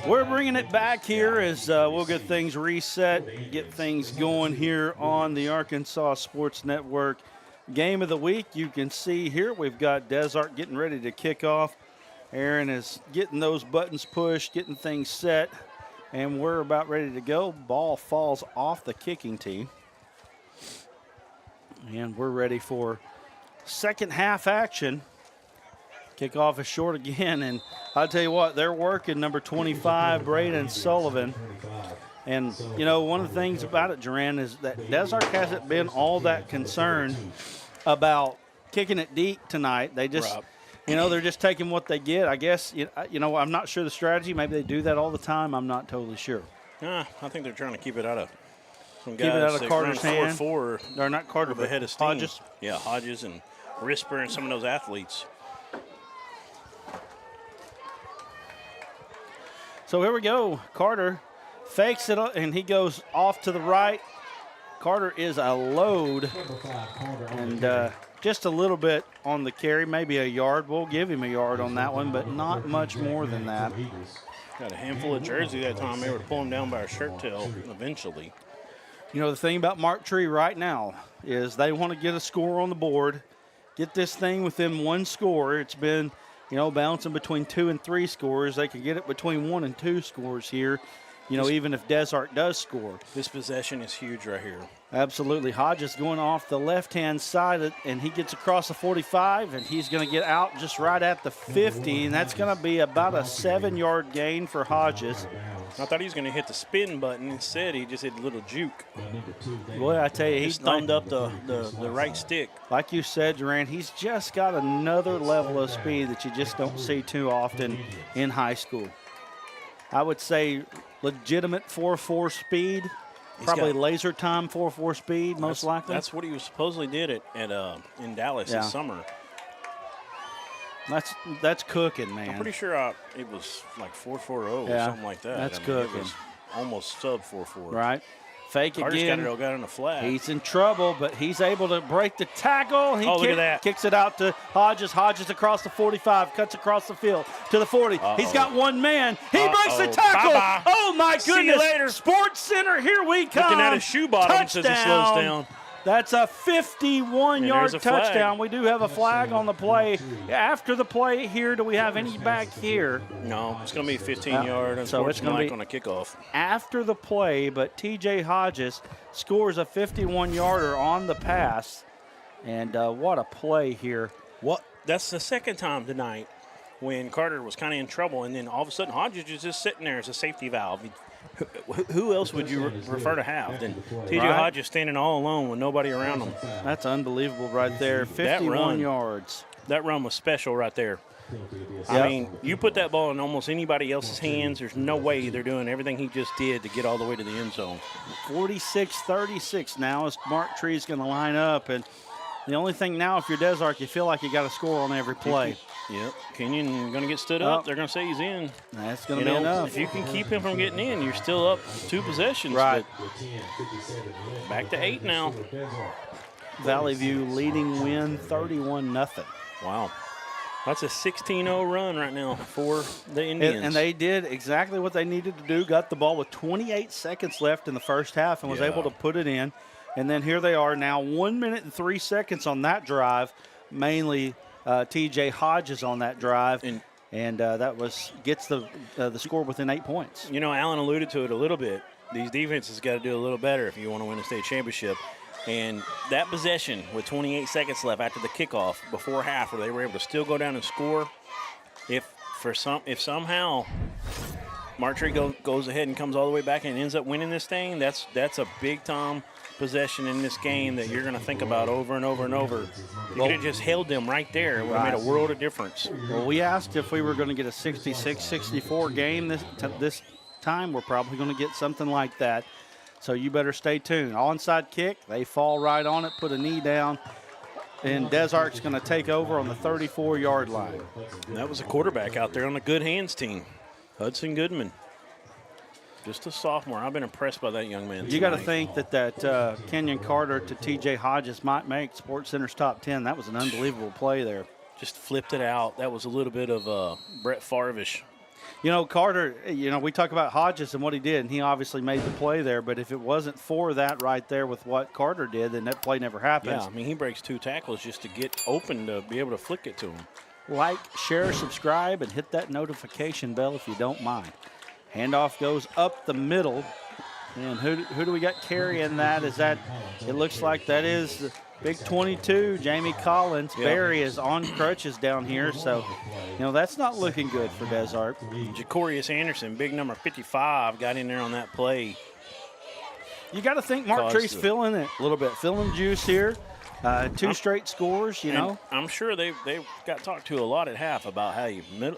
We're bringing it back here as we'll get things reset, get things going here on the Arkansas Sports Network. Game of the week, you can see here we've got Des Arc getting ready to kick off. Aaron is getting those buttons pushed, getting things set, and we're about ready to go. Ball falls off the kicking tee. And we're ready for second half action. Kickoff is short again, and I'll tell you what, they're working number 25, Braden Sullivan. And, you know, one of the things about it, Duran, is that Des Arc hasn't been all that concerned about kicking it deep tonight. They just, you know, they're just taking what they get. I guess, you know, I'm not sure the strategy. Maybe they do that all the time. I'm not totally sure. I think they're trying to keep it out of some keep guys. It out of Carter's hand. 4-4. Or not Carter, but ahead of steam. Hodges. Yeah, Hodges and Risper and some of those athletes. So here we go. Carter fakes it up, and he goes off to the right. Carter is a load, and just a little bit on the carry, maybe a yard. We'll give him a yard on that one, but not much more than that. Got a handful of jersey that time. They were to pull him down by a shirt tail eventually. You know, the thing about Mark Tree right now is they want to get a score on the board, get this thing within one score. It's been, you know, bouncing between 2 and 3 scores. They can get it between 1 and 2 scores here, you know, even if Des Arc does score. This possession is huge right here. Absolutely. Hodges going off the left-hand side, and he gets across the 45, and he's going to get out just right at the 50, and that's going to be about a 7-yard gain for Hodges. I thought he was going to hit the spin button. Instead, he just hit a little juke. Boy, I tell you, he thumbed up the right stick. Like you said, Duran, he's just got another level of speed that you just don't see too often in high school. I would say legitimate 4.4 speed, probably laser time 4.4 speed, most likely. That's what he supposedly did in Dallas this summer. That's cooking, man. I'm pretty sure it was like 4.40 or something like that. That's cooking. It was almost sub 4.4. Right. Fake Carter's again. got it on the flat. He's in trouble, but he's able to break the tackle. Look at that. Kicks it out to Hodges. Hodges across the 45, cuts across the field to the 40. He's got one man. He breaks the tackle. Bye-bye. Oh, my goodness. See you later. Sports Center, here we come. Looking at his shoe bottom says he slows down. That's a 51-yard touchdown. We do have a flag on the play. After the play here, do we have any back here? No, it's going to be 15-yard. So it's going to be on a kickoff. After the play, but T.J. Hodges scores a 51-yarder on the pass. And what a play here. That's the second time tonight when Carter was kind of in trouble, and then all of a sudden Hodges is just sitting there as a safety valve. Who else would you prefer to have than T.J. Hodges standing all alone with nobody around him? That's unbelievable right there. 51 yards. That run was special right there. I mean, you put that ball in almost anybody else's hands, there's no way they're doing everything he just did to get all the way to the end zone. 46-36 now as Mark Tree's going to line up. And the only thing now, if you're Des Arc, you feel like you got to score on every play. Yep. Kenyon going to get stood up. They're going to say he's in. That's going to be enough. If you can keep him from getting in, you're still up 2 possessions. Right. But back to 8 now. Valley View leading win 31-0. Wow. That's a 16-0 run right now for the Indians. And they did exactly what they needed to do. Got the ball with 28 seconds left in the first half and was able to put it in. And then here they are now 1 minute and 3 seconds on that drive, mainly T.J. Hodges on that drive. And that gets the score within 8 points. You know, Alan alluded to it a little bit. These defenses got to do a little better if you want to win a state championship. And that possession with 28 seconds left after the kickoff before half, where they were able to still go down and score, if somehow Mark Tree goes ahead and comes all the way back and ends up winning this thing, that's a big-time possession in this game that you're going to think about over and over and over. You could have just held them right there. It would have made a world of difference. Well, we asked if we were going to get a 66-64 game this time. We're probably going to get something like that. So you better stay tuned. Onside kick, they fall right on it, put a knee down, and Des Arc's going to take over on the 34-yard line. And that was a quarterback out there on the Good Hands team, Hudson Goodman. Just a sophomore. I've been impressed by that young man. You got to think that Kenyon Carter to T.J. Hodges might make SportsCenter's top 10. That was an unbelievable play there. Just flipped it out. That was a little bit of Brett Favre-ish You know, Carter, we talk about Hodges and what he did, and he obviously made the play there, but if it wasn't for that right there with what Carter did, then that play never happens. Yeah, I mean, he breaks 2 tackles just to get open to be able to flick it to him. Like, share, subscribe, and hit that notification bell if you don't mind. Handoff goes up the middle. And who do we got carrying that? It looks like that is the big 22, Jamie Collins. Yep. Barry is on crutches down here, so, that's not looking good for Desart. Jacorius Anderson, big number 55, got in there on that play. You got to think Mark Tree's feeling it a little bit, feeling juice here. 2 straight scores, And I'm sure they got talked to a lot at half about how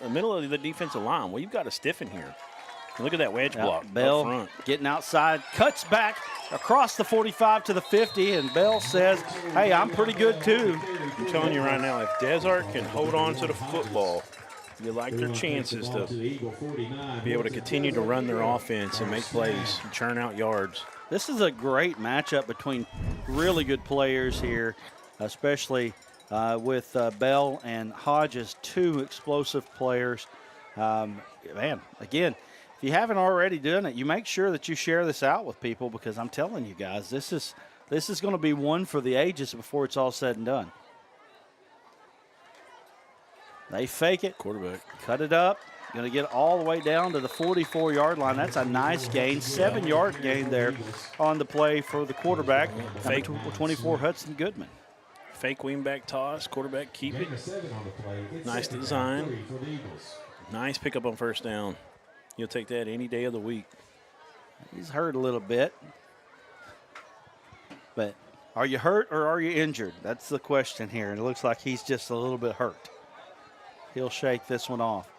middle of the defensive line. Well, you've got to stiffen here. Look at that wedge block Bell up front. getting outside, cuts back across the 45 to the 50, and Bell says, hey, I'm pretty good too. I'm telling you right now, if Desart can hold on to the football, you like their chances to be able to continue to run their offense and make plays and churn out yards. This is a great matchup between really good players here, especially with Bell and Hodges, 2 explosive players. Man, again, if you haven't already done it, you make sure that you share this out with people, because I'm telling you guys, this is going to be one for the ages before it's all said and done. They fake it. Quarterback. Cut it up. Going to get all the way down to the 44-yard line. That's a nice gain. 7-yard gain there on the play for the quarterback. Fake 24, Hudson Goodman. Fake wingback toss. Quarterback keep it. Nice design. Nice pickup on first down. You'll take that any day of the week. He's hurt a little bit. But are you hurt or are you injured? That's the question here. And it looks like he's just a little bit hurt. He'll shake this one off.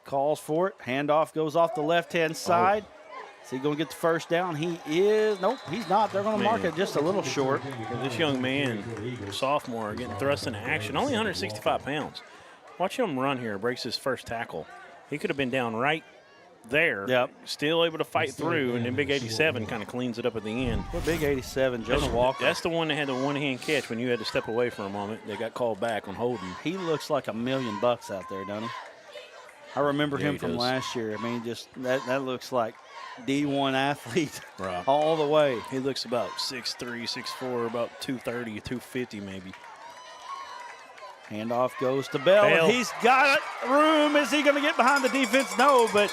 Calls for it. Handoff goes off the left-hand side. Is he going to get the first down? He is. Nope, he's not. They're going to mark it just a little short. This young man, sophomore, getting thrust into action, only 165 pounds. Watch him run here, breaks his first tackle. He could have been down right there. Yep. Still able to fight through, and then Big 87 kind of cleans it up at the end. Well, Big 87, Jonah Walker. That's the one that had the one-hand catch when you had to step away for a moment. They got called back on holding. He looks like $1 million out there, doesn't he? I remember him from last year. I mean, just that looks like D1 athlete all the way. He looks about 6'3", 6'4", about 230, 250 maybe. Handoff goes to Bell. He's got room. Is he going to get behind the defense? No, but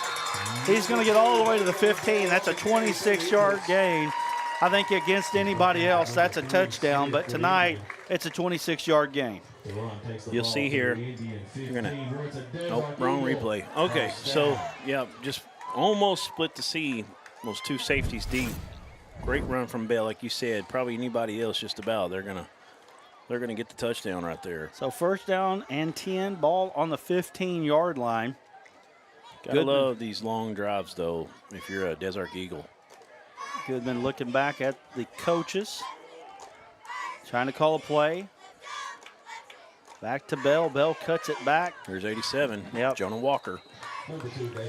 he's going to get all the way to the 15. That's a 26-yard gain. I think against anybody else, that's a touchdown. But tonight, it's a 26-yard gain. You'll see here. You're going to – nope, wrong replay. Okay, so, yeah, just almost split the C. Those 2 safeties deep. Great run from Bell, like you said. Probably anybody else just about. They're going to get the touchdown right there. So first down and 10, ball on the 15-yard line. Gotta love these long drives, though, if you're a Desart Eagle. Goodman looking back at the coaches, trying to call a play. Back to Bell. Bell cuts it back. Here's 87. Yep. Jonah Walker.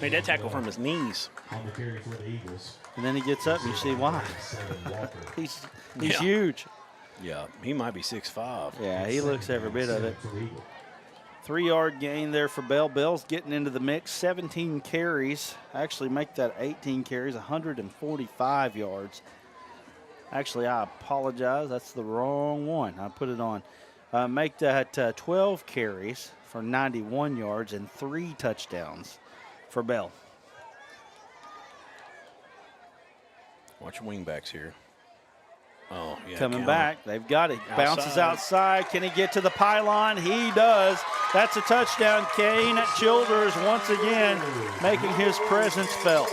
Made that tackle from his knees. And then he gets up, and you see why. he's huge. Yeah, he might be 6'5". Yeah, he looks every bit of it. 3-yard gain there for Bell. Bell's getting into the mix. 17 carries. Actually, make that 18 carries, 145 yards. Actually, I apologize. That's the wrong one. I put it on. Make that 12 carries for 91 yards and 3 touchdowns for Bell. Watch wingbacks here. Oh, yeah. Coming back. They've got it. Bounces outside. Can he get to the pylon? He does. That's a touchdown. Kane Childers once again making his presence felt.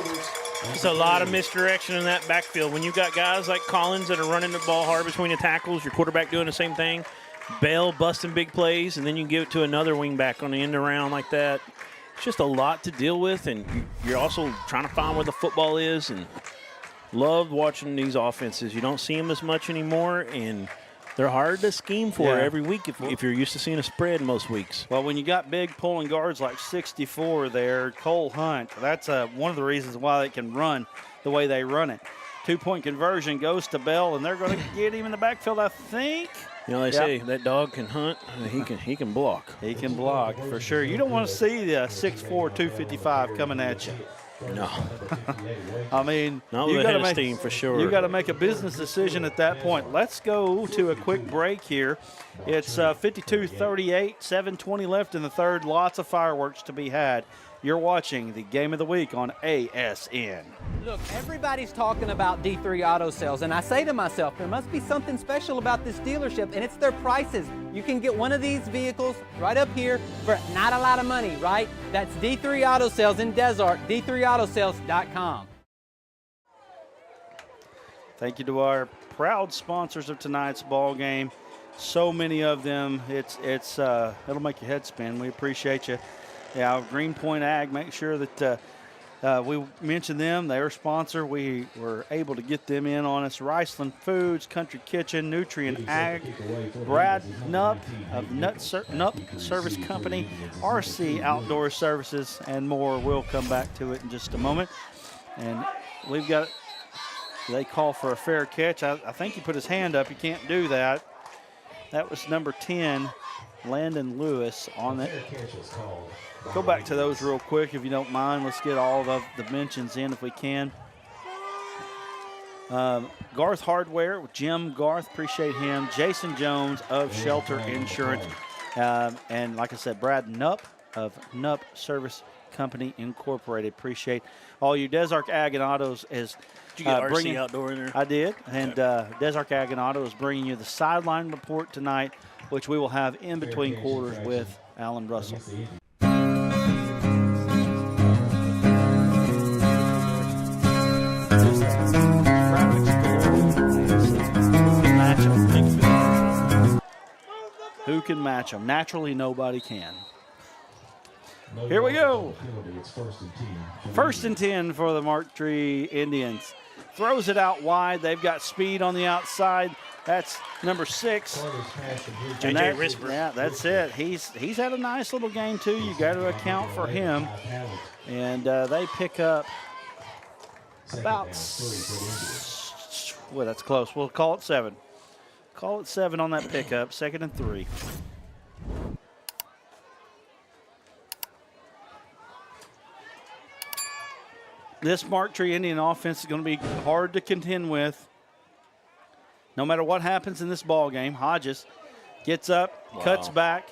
Just a lot of misdirection in that backfield. When you got guys like Collins that are running the ball hard between the tackles, your quarterback doing the same thing, Bell busting big plays, and then you give it to another wingback on the end around like that. It's just a lot to deal with, and you're also trying to find where the football is, and loved watching these offenses. You don't see them as much anymore, and they're hard to scheme for every week if you're used to seeing a spread most weeks. Well, when you got big pulling guards like 64 there, Cole Hunt, that's one of the reasons why they can run the way they run it. 2-point conversion goes to Bell, and they're going to get him in the backfield, I think. You know, they say that dog can hunt. He can block. He can block for sure. You don't want to see the 6'4", 255 coming at you. No. I mean, not you with a got head to of steam for sure. You got to make a business decision at that point. Let's go to a quick break here. It's 52-38, 7:20 left in the third. Lots of fireworks to be had. You're watching the Game of the Week on ASN. Look, everybody's talking about D3 Auto Sales, and I say to myself, there must be something special about this dealership, and it's their prices. You can get one of these vehicles right up here for not a lot of money, right? That's D3 Auto Sales in Des Arc, d3autosales.com. Thank you to our proud sponsors of tonight's ball game. So many of them, it'll make your head spin. We appreciate you. Yeah, Greenpoint Ag, make sure that we mention them. They're a sponsor. We were able to get them in on us. Riceland Foods, Country Kitchen, Nutrient Ag, Brad Knupp of Knupp Service Company, RC Outdoor Services, and more. We'll come back to it in just a moment. And we've got, they call for a fair catch. I think he put his hand up. You can't do that. That was number 10, Landon Lewis on it. Go back to those real quick if you don't mind. Let's get all of the mentions in if we can. Garth Hardware, Jim Garth, appreciate him. Jason Jones of Shelter Insurance. And like I said, Brad Knupp of Knupp Service Company Incorporated. Appreciate all you. Des Arc Ag and Autos is Did you get RC Outdoor in there? I did. And Des Arc Ag and Auto is bringing you the sideline report tonight, which we will have in between quarters with Alan Russell. Who can match them? Naturally, nobody can. Here we go. First and 10 for the Mark Tree Indians. Throws it out wide. They've got speed on the outside. That's number 6. JJ Risper. Yeah, that's it. He's had a nice little game, too. You got to account for him. And they pick up about, well, that's close. We'll call it 7. Call it 7 on that pickup. 2nd and 3. This Mark Tree Indian offense is going to be hard to contend with. No matter what happens in this ball game, Hodges gets up, cuts back,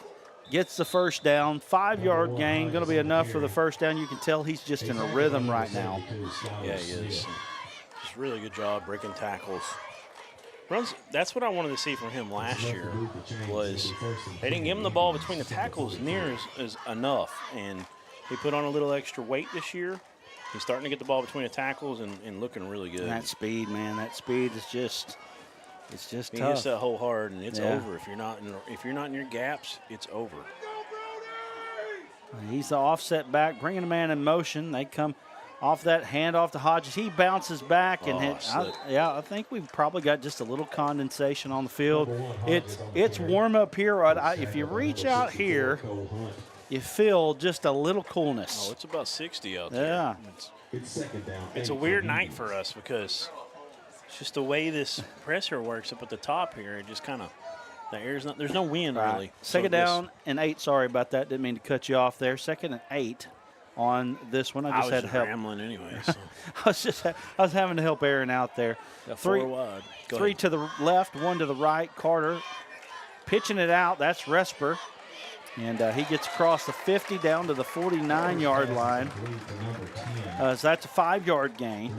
gets the first down. 5-yard gain, going to be enough for the first down. You can tell he's just in a rhythm right now. Yeah, he is. Just really good job breaking tackles. Runs. That's what I wanted to see from him last year. Was they didn't give him the ball between the tackles near as enough, and he put on a little extra weight this year. He's starting to get the ball between the tackles and looking really good. And that speed, man, that speed is just. It's just he tough. hits that hole hard, and it's over. If you're not in your gaps, it's over. He's the offset back, bringing a man in motion. They come off that handoff to Hodges. He bounces back, and I think we've probably got just a little condensation on the field. It's warm up here. If you reach out here, you feel just a little coolness. Oh, it's about 60 out there. Yeah. It's a weird night for us because it's just the way this presser works up at the top here. It just kind of, the air's not, there's no wind really. Second down and 8. Sorry about that. Didn't mean to cut you off there. 2nd and 8 on this one. I just had to help. Rambling anyway. So. I was having to help Aaron out there. Got 4 wide. 3 to the left, 1 to the right. Carter pitching it out. That's Resper. And he gets across the 50 down to the 49-yard line. So that's a 5-yard gain.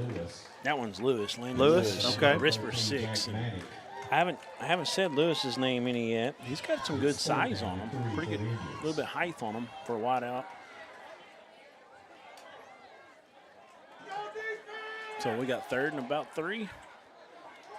That one's Lewis. Lewis. Okay. Risper 6. And I haven't said Lewis's name any yet. He's got some good size on him. Pretty good, a little bit height on him for a wide out. So we got 3rd and about 3.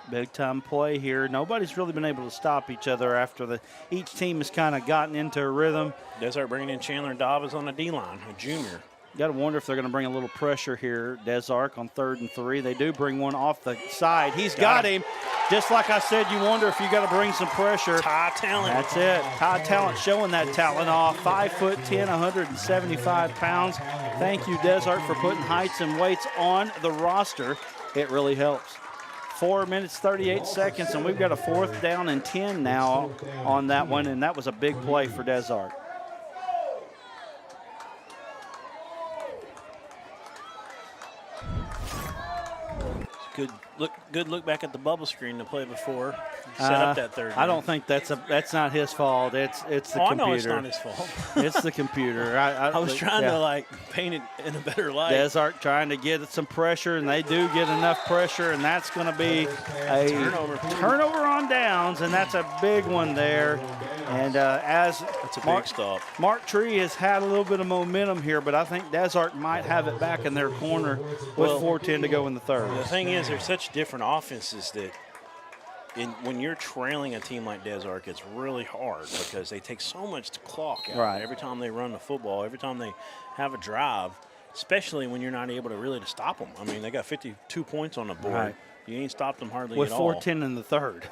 Big time play here. Nobody's really been able to stop each other after each team has kind of gotten into a rhythm. Des Arc bringing in Chandler Dobbins on the D-line, a junior. Got to wonder if they're going to bring a little pressure here. Des Arc on 3rd and 3. They do bring one off the side. He's got him. Just like I said, you wonder if you got to bring some pressure. Ty Talent. That's it. Ty Talent showing that talent off. 5'10", 175 pounds. Thank you, Des Arc, for putting heights and weights on the roster. it really helps. 4 minutes, 38 seconds, and we've got a 4th down and 10 now on that one, and that was a big play for Des Arc. Good look back at the bubble screen to play before. Set up that third. I don't think that's not his fault. It's the computer. I know it's not his fault. It's the computer. I was trying to paint it in a better light. Des Arc trying to get some pressure, and they do get enough pressure, and that's going to be a turnover on downs, and that's a big one there. And that's a big stop. Mark Tree has had a little bit of momentum here, but I think Des Arc might have it back in their corner with 4:10 to go in the third. The thing is, they're such different offenses that when you're trailing a team like Des Arc, it's really hard because they take so much to clock out. Right. Every time they run the football, every time they have a drive, especially when you're not able to really stop them. I mean, they got 52 points on the board. Right. You ain't stopped them hardly with at all. 4:10 in the third.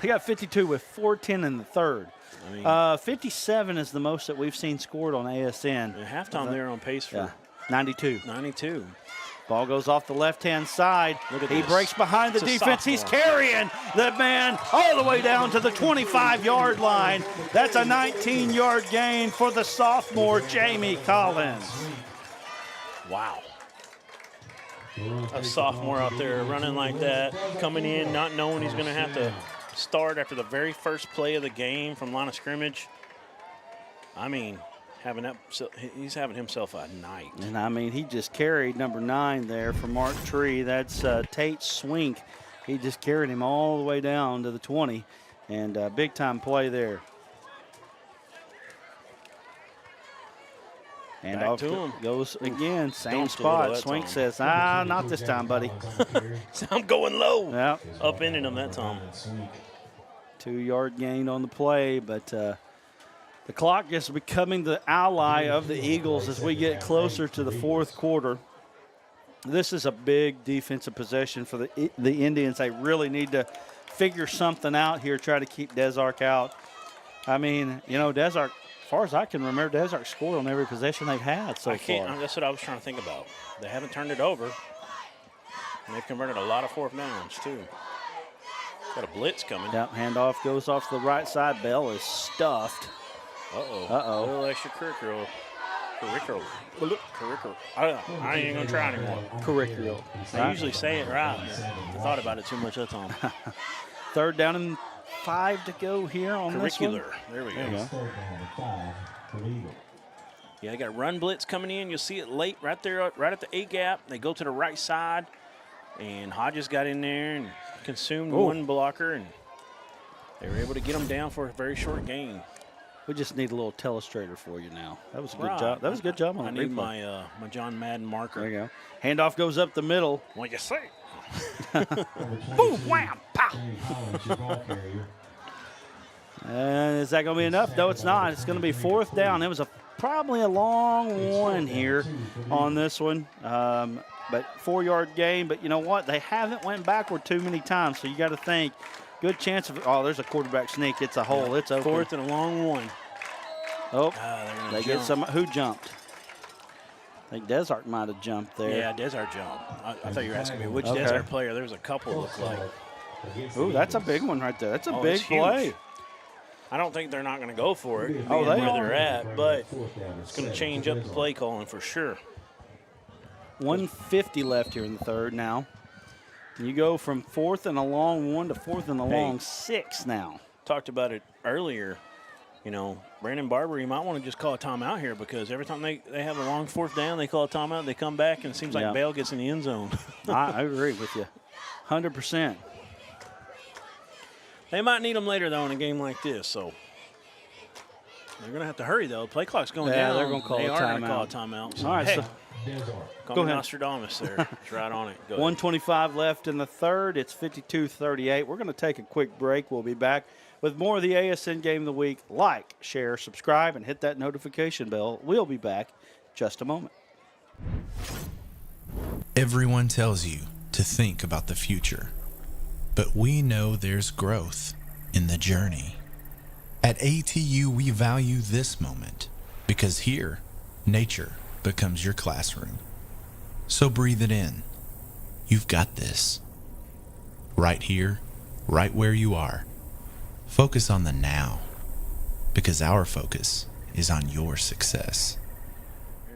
They got 52 with 4:10 in the third. I mean, 57 is the most that we've seen scored on ASN. At halftime, they're on pace for 92. 92. Ball goes off the left-hand side. He this. breaks behind the defense. He's carrying the man all the way down to the 25-yard line. That's a 19-yard gain for the sophomore, Jamie Collins. Wow. A sophomore out there running like that, coming in, not knowing he's going to have to start after the very first play of the game from line of scrimmage. I mean, he's having himself a night. And, I mean, he just carried number 9 there for Mark Tree. That's Tate Swink. He just carried him all the way down to the 20, and big-time play there. And Back off to him. Goes again, same Don't spot. do it Swink that says, not this time, buddy. I'm going low. Yep. Up ended him that time. 2-yard gain on the play, but the clock is becoming the ally of the Eagles as we get closer to the fourth quarter. This is a big defensive possession for the Indians. They really need to figure something out here, try to keep Des Arc out. I mean, Des Arc, as far as I can remember, Des Arc scored on every possession they've had so far. That's what I was trying to think about. They haven't turned it over. And they've converted a lot of 4th downs, too. Got a blitz coming. Yep, handoff goes off to the right side. Bell is stuffed. Uh-oh. A little extracurricular. Curricular. I ain't going to try anymore. Curricular. I usually say it right. I thought about it too much that time. 3rd down and 5 to go here on this one. Curricular. There we go. Yeah, they got a run blitz coming in. You'll see it late right there, right at the A-gap. They go to the right side, and Hodges got in there and consumed one blocker, and they were able to get him down for a very short gain. We just need a little telestrator for you now. That was a good job. That was a good job on I the need replay. my John Madden marker. There you go. Handoff goes up the middle. What you say? Boom, wham, pow. And is that going to be enough? No, it's not. It's going to be 4th down. It was probably a long one here on this one. But 4-yard gain. But you know what? They haven't went backward too many times, so you got to think. Good chance of there's a quarterback sneak. It's a hole. It's open. 4th and a long one. Oh, they get some. Who jumped? I think Des Arc might have jumped there. Yeah, Des Arc jumped. I thought you were asking me which Des Arc player. There was a couple look like. Ooh, that's a big one right there. That's a big play. I don't think they're not going to go for it. They where are. They're at, but it's going to change up the play calling for sure. 1:50 left here in the third now. You go from 4th and a long 1 to 4th and a long 6 now. Talked about it earlier. Brandon Barber, you might want to just call a timeout here because every time they have a long 4th down, they call a timeout, they come back, and it seems like Bale gets in the end zone. I agree with you 100%. They might need them later, though, in a game like this, so they're going to have to hurry, though. Play clock's going down. Yeah, they're going to call a timeout. They are going to call a timeout. So, all right, so call me Nostradamus there. It's right on it. Go 1:25 left in the third. It's 52-38. We're going to take a quick break. We'll be back with more of the ASN Game of the Week. Like, share, subscribe, and hit that notification bell. We'll be back just a moment. Everyone tells you to think about the future, but we know there's growth in the journey. At ATU, we value this moment because here, nature becomes your classroom. So breathe it in, You've got this. Right here, right where you are. Focus on the now, because our focus is on your success.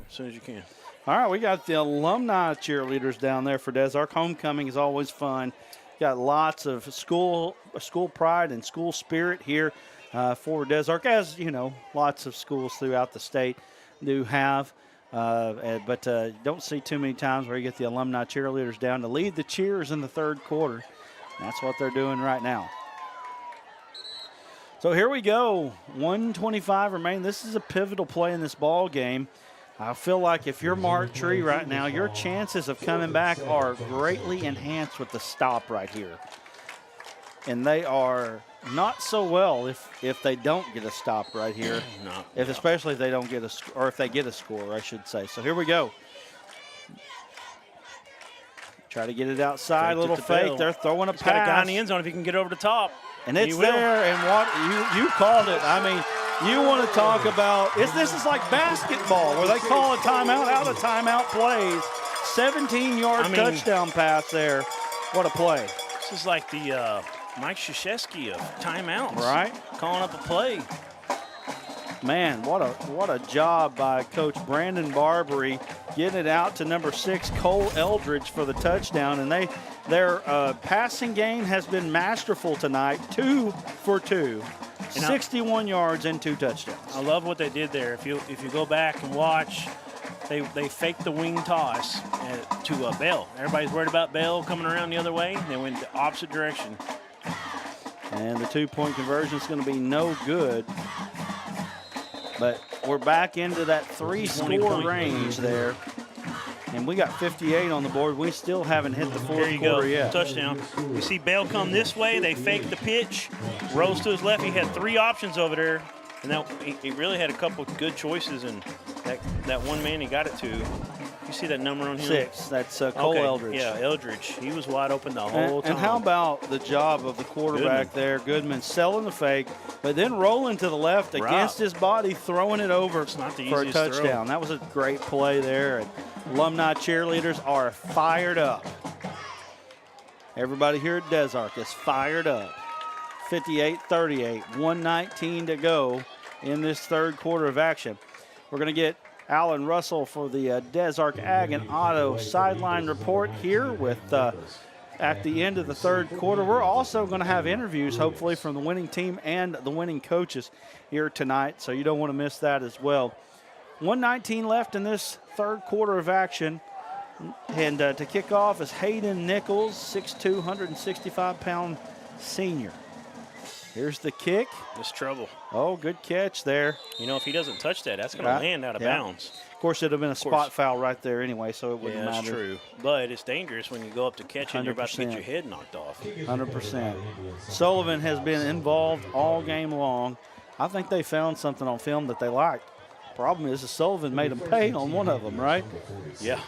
As soon as you can. All right, we got the alumni cheerleaders down there for Des Arc. Homecoming is always fun. Got lots of school pride and school spirit here for Des Arc, as you know, lots of schools throughout the state do have. But don't see too many times where you get the alumni cheerleaders down to lead the cheers in the third quarter. That's what they're doing right now. So here we go. 1:25 remain. This is a pivotal play in this ball game. I feel like if you're Mark Tree right now, your chances of coming back are greatly enhanced with the stop right here. And they are not so well if they don't get a stop right here. Especially if they don't get or if they get a score, I should say. So here we go. Try to get it outside, a little fake. They're throwing a pass. Got a guy in the end zone if he can get over the top. And it's there, and what you called it. I mean, you want to talk about this is like basketball where they call a timeout out of timeout plays. 17-yard touchdown pass there. What a play. This is like the Mike Krzyzewski of timeouts. Right. Calling up a play. Man, what a job by Coach Brandon Barbary getting it out to number 6, Cole Eldridge, for the touchdown. And their passing game has been masterful tonight, 2 for 2. 61 yards and 2 touchdowns. I love what they did there. If you go back and watch, they faked the wing toss to Bell. Everybody's worried about Bell coming around the other way. They went the opposite direction. And the 2-point conversion is going to be no good. But we're back into that 3-score range there. And we got 58 on the board. We still haven't hit the fourth quarter yet. Touchdown. You see Bell come this way. They faked the pitch. Rose to his left. He had 3 options over there. And he really had a couple of good choices. And that one man he got it to. You see that number on him? 6. That's Cole Eldridge. Yeah, Eldridge. He was wide open the whole time. And how about the job of the quarterback there? Goodman selling the fake, but then rolling to the left against his body, throwing it over for a touchdown. That was a great play there. And alumni cheerleaders are fired up. Everybody here at Des Arc is fired up. 58-38, 1:19 to go in this third quarter of action. We're going to get Alan Russell for the Des Arc Ag and Auto sideline report here with at the end of the third quarter. We're also going to have interviews, hopefully, from the winning team and the winning coaches here tonight, so you don't want to miss that as well. 1:19 left in this third quarter of action. And to kick off is Hayden Nichols, 6'2", 165-pound senior. Here's the kick. It's trouble. Oh, good catch there. You know, if he doesn't touch that, that's going to land out of bounds. Of course, it would have been a spot foul right there anyway, so it wouldn't matter. That's true. But it's dangerous when you go up to catch it and you're about to get your head knocked off. 100%. Sullivan has been involved all game long. I think they found something on film that they liked. Problem is Sullivan made them pay on one of them, right? Yeah.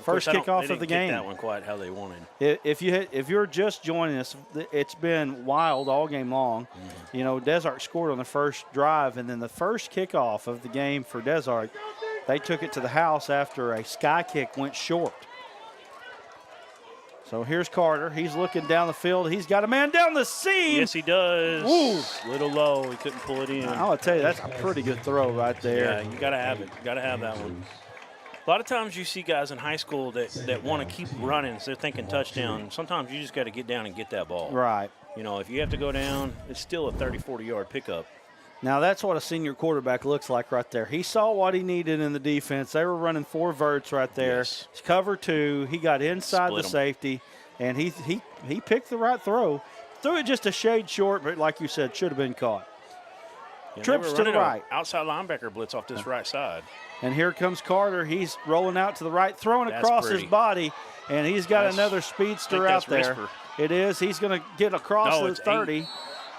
First kickoff of the game. They didn't get that one quite how they wanted. If you're just joining us, it's been wild all game long. You know, Des Arc scored on the first drive, and then the first kickoff of the game for Des Arc, they took it to the house after a sky kick went short. So here's Carter. He's looking down the field. He's got a man down the seam. Yes, he does. Ooh. Little low. He couldn't pull it in. I'll tell you, that's a pretty good throw right there. Yeah, you got to have it. Got to have that one. A lot of times you see guys in high school that want to keep running, so they're thinking touchdown. Sometimes you just got to get down and get that ball. Right. You know, if you have to go down, it's still a 30, 40-yard pickup. Now, that's what a senior quarterback looks like right there. He saw what he needed in the defense. They were running 4 verts right there. Yes. It's cover 2. He got inside the safety, and he picked the right throw. Threw it just a shade short, but like you said, should have been caught. Yeah, Trips to the right. Outside linebacker blitz off this right side. And here comes Carter. He's rolling out to the right, throwing across his body, and he's got another speedster out there. Risper. It is. He's going to get across the 30,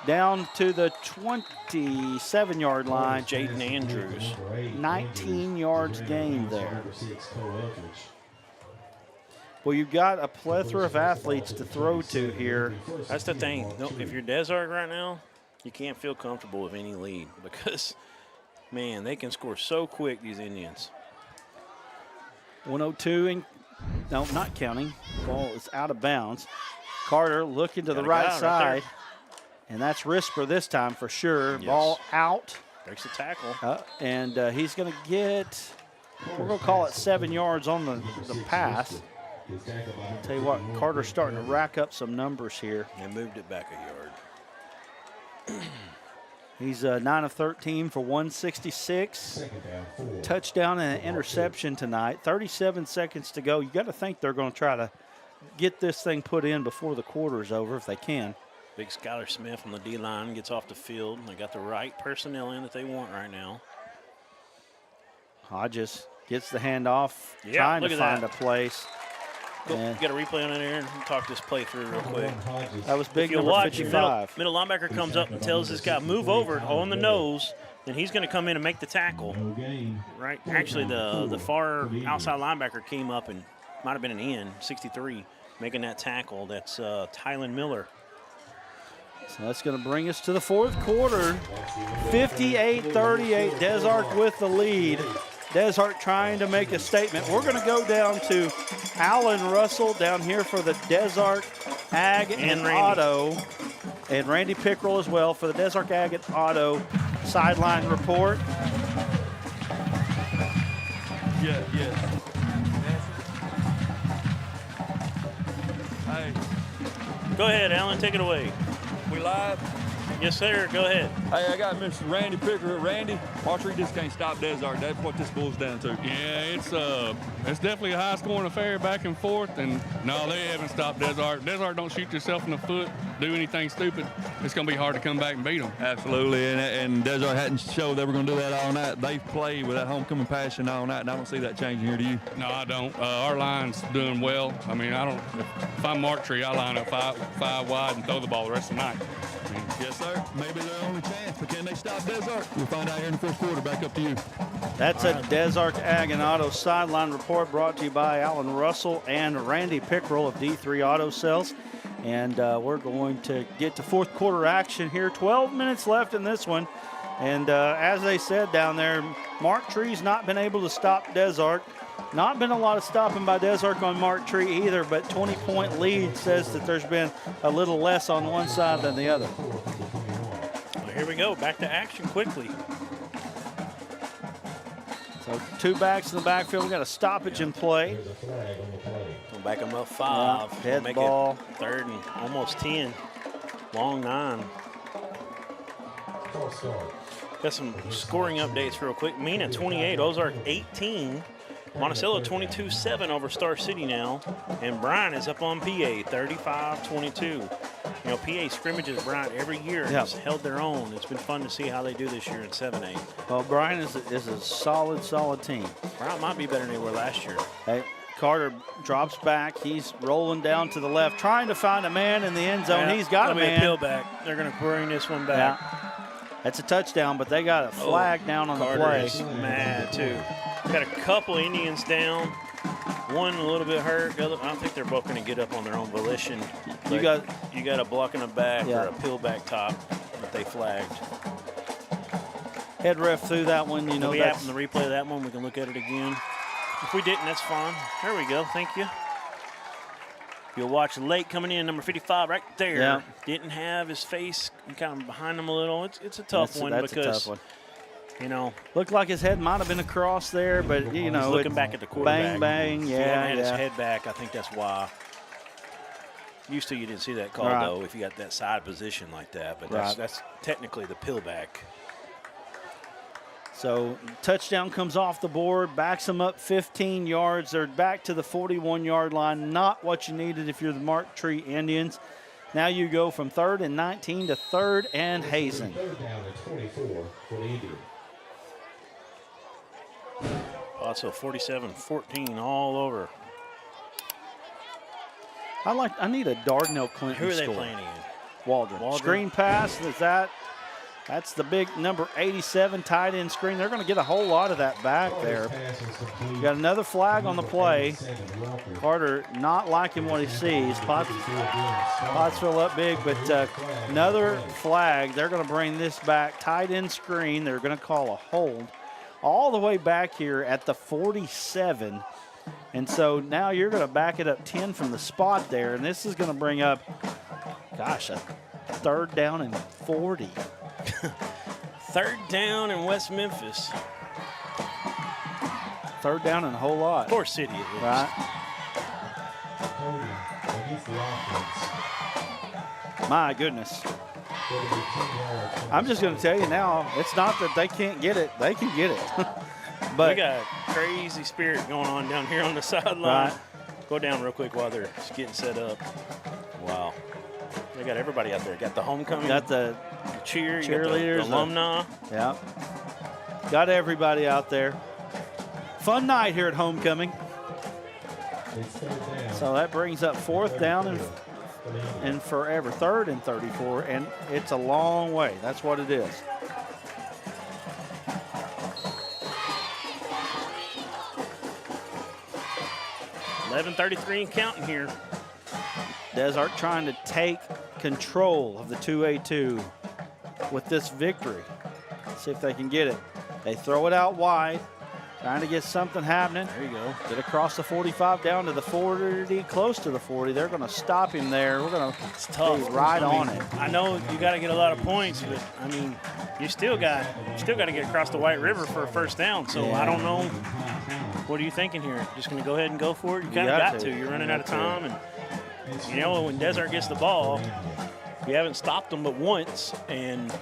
down to the 27-yard line. Jaden Andrews. 19 yards gained there. Well, you've got a plethora of athletes to throw to here. That's the thing. No, if you're Des Arc right now, you can't feel comfortable with any lead because – man, they can score so quick, these Indians. 1:02 No, not counting. Ball is out of bounds. Carter looking to the Got a right guy right side. there. And that's Risper this time for sure. Yes. Ball out. Breaks the tackle. And he's going to get, we're going to call it 7 yards on the pass. Tell you what, Carter's starting to rack up some numbers here. And moved it back a yard. He's 9 of 13 for 166. Touchdown and an interception tonight. 37 seconds to go. You got to think they're going to try to get this thing put in before the quarter is over if they can. Big Skylar Smith on the D-line gets off the field. They got the right personnel in that they want right now. Hodges gets the handoff, Yeah, trying to look at find that. a place. Go, And get a replay on it there and talk this play through real quick. that was big If you number watch, 55. middle linebacker comes up and tells this guy, move over on the nose, then he's going to come in and make the tackle. Right? Actually, the far outside linebacker came up and might have been an end, 63, making that tackle. That's Tylen Miller. So that's going to bring us to the fourth quarter. 58-38, Des Arc with the lead. Des Arc trying to make a statement. We're going to go down to Alan Russell down here for the Des Arc Ag and Randy. Auto. And Randy Pickrell as well for the Des Arc Ag and Auto sideline report. Yeah. Hey, Go ahead, Alan, take it away. we live? Yes, sir, go ahead. Hey, I got Mr. Randy Picker. Randy, Marjorie just can't stop Des Arc. That's what this boils down to. Yeah, it's definitely a high-scoring affair back and forth, and no, they haven't stopped Des Arc. Des Arc don't shoot yourself in the foot, do anything stupid. It's going to be hard to come back and beat them. Absolutely, and Des Arc hadn't showed they were going to do that all night. They've played with that homecoming passion all night, and I don't see that changing here, do you? No, I don't. Our line's doing well. I mean, I don't. If I'm Mark Tree, I line up five wide and throw the ball the rest of the night. I mean, Yes, sir. Maybe their only chance, but can they stop Des Arc? We'll find out here in the fourth quarter. Back up to you. That's a Des Arc Ag and Auto sideline report brought to you by Alan Russell and Randy Pickrell of D3 Auto Sales. And we're going to get to fourth quarter action here. 12 minutes left in this one. And as they said down there, Mark Tree's not been able to stop Des Arc. Not been a lot of stopping by Des Arc on Mark Tree either, but 20-point lead says that there's been a little less on one side than the other. Well, here we go, back to action quickly. So 2 backs in the backfield. We got a stoppage in play. We'll back them up 5. Yeah, dead We'll make ball. it 3rd and almost 10. Long 9. Got some scoring updates real quick. Mina 28, Ozark 18. Monticello 22-7 over Star City now. And Bryan is up on PA 35-22. You know, PA scrimmages Bryan every year and has held their own. It's been fun to see how they do this year in 7A. Well, Bryan is a solid team. Bryan might be better than they were last year. Hey, Carter drops back. He's rolling down to the left, trying to find a man in the end zone. Yeah, He's got a it'll be man. Peel back. They're going to bring this one back. Yeah. That's a touchdown, but they got a flag down on Carter the play. is mad, too. Got a couple Indians down. One a little bit hurt. The other, I don't think they're both going to get up on their own volition. You got a block in the back Yeah. or a peel back top that they flagged. Head ref threw that one. You know, we that's happen to replay that one. We can look at it again. If we didn't, that's fine. There we go. Thank you. You'll watch late coming in, number 55 right there. Yeah. Didn't have his face kind of behind him a little. It's a tough one that's because, a tough one. you know, Looked like his head might have been across there, but you know, he's looking it's back at the quarterback. Bang, bang, If he hadn't yeah, had his yeah. head back, I think that's why. Used to, you didn't see that call, Right. though, if you got that side position like that. But Right. that's technically the peel back. So touchdown comes off the board, backs them up 15 yards. They're back to the 41-yard line. Not what you needed if you're the Mark Tree Indians. Now you go from 3rd and 19 to 3rd and Hazen. 3rd down and 24 for the Indians. Also 47-14 all over. I need a Dardanelle Clinton Who are they score. playing again? Waldron. Waldron. Screen pass, that's the big number 87 tight end screen. They're going to get a whole lot of that back there. You got another flag on the play. Carter not liking what he sees. Pottsville up big, but another flag. They're going to bring this back. Tight end screen. They're going to call a hold all the way back here at the 47. And so now you're going to back it up 10 from the spot there, and this is going to bring up, gosh, a 3rd down and 40. 3rd down in West Memphis. 3rd down and a whole lot. Core City, it is. Right. My goodness. I'm just going to tell you now, it's not that they can't get it. They can get it. But we got crazy spirit going on down here on the sideline. Right. Go down real quick while they're just getting set up. Wow. They got everybody out there. Got the homecoming. got the cheerleaders, the alumni. Yeah. Got everybody out there. Fun night here at homecoming. So that brings up 4th down and forever. 3rd and 34, and it's a long way. That's what it is. $11:33 and counting here. Desart trying to take control of the 2A2 with this victory. See if they can get it. They throw it out wide, trying to get something happening. There you go. Get across the 45 down to the 40, close to the 40. They're going to stop him there. We're going to be right on it. I know you got to get a lot of points, but I mean, you still got to get across the White River for a 1st down. So I don't know. What are you thinking here? Just going to go ahead and go for it? You kind of got to. You're running out of time, and you know when Desart gets the ball, you haven't stopped them but once, and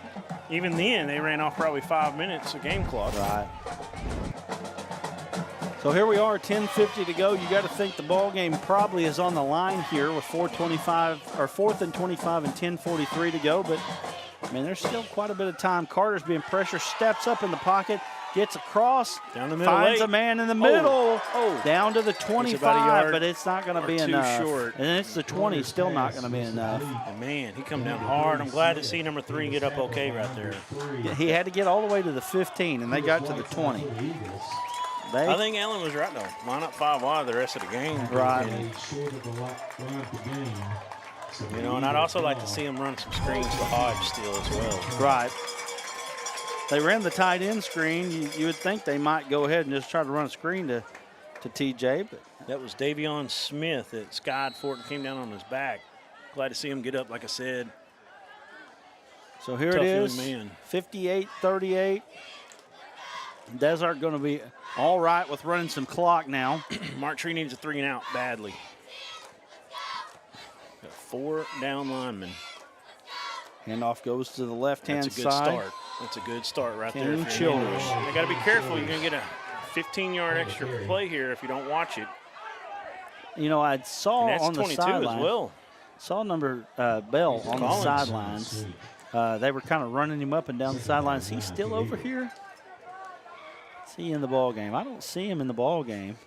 even then they ran off probably 5 minutes of game clock. Right. So here we are, 10:50 to go. You got to think the ball game probably is on the line here with 4th and 25 and 10:43 to go. But I mean, there's still quite a bit of time. Carter's being pressured, steps up in the pocket, gets across, down the middle, finds a man in the middle, down to the 25, but it's not going to be enough. Short. And it's the 20, still not going to be enough. And man, he come down hard. I'm glad to see number 3 get up okay right there. He had to get all the way to the 15, and they got to the 20. I think Allen was right, though. Line up 5 wide the rest of the game. Right. You know, and I'd also like to see him run some screens to Hodge still as well. Right. They ran the tight end screen. You would think they might go ahead and just try to run a screen to TJ. But that was Davion Smith that skied for it and came down on his back. Glad to see him get up, like I said. So here it is, 58-38. Desart going to be all right with running some clock now. Mark Tree needs a 3 and out badly. Got 4 down linemen. Handoff goes to the left-hand side. That's a good start. That's a good start right there. Childers. You got to be careful. You're going to get a 15-yard extra play here if you don't watch it. You know, I saw on the sideline. As well. Saw number Bell on the sidelines. They were kind of running him up and down the sidelines. He's still over here. Is he in the ball game? I don't see him in the ball game.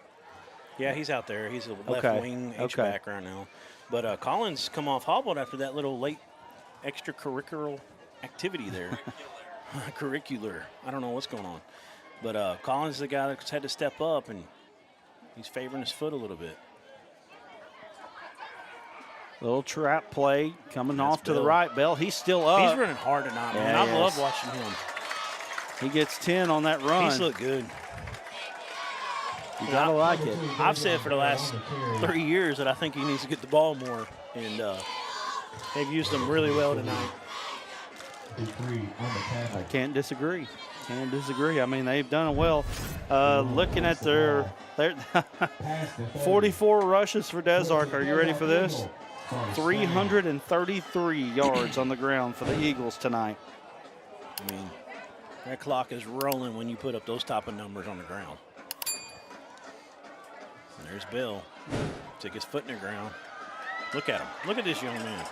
Yeah, he's out there. He's a left wing H-back right now. But Collins come off hobbled after that little late extracurricular activity there. Curricular. I don't know what's going on. But Collins is the guy that's had to step up, and he's favoring his foot a little bit. Little trap play coming off to the right. Bell, he's still up. He's running hard tonight, man. I love watching him. He gets 10 on that run. He's looked good. You gotta like it. I've said for the last 3 years that I think he needs to get the ball more, and they've used him really well tonight. I can't disagree. Can't disagree. I mean, they've done it well. Looking at their 44 rushes for Desart. Are you ready for this? 333 yards on the ground for the Eagles tonight. I mean, that clock is rolling when you put up those type of numbers on the ground. And there's Bill. Took his foot in the ground. Look at him. Look at this young man.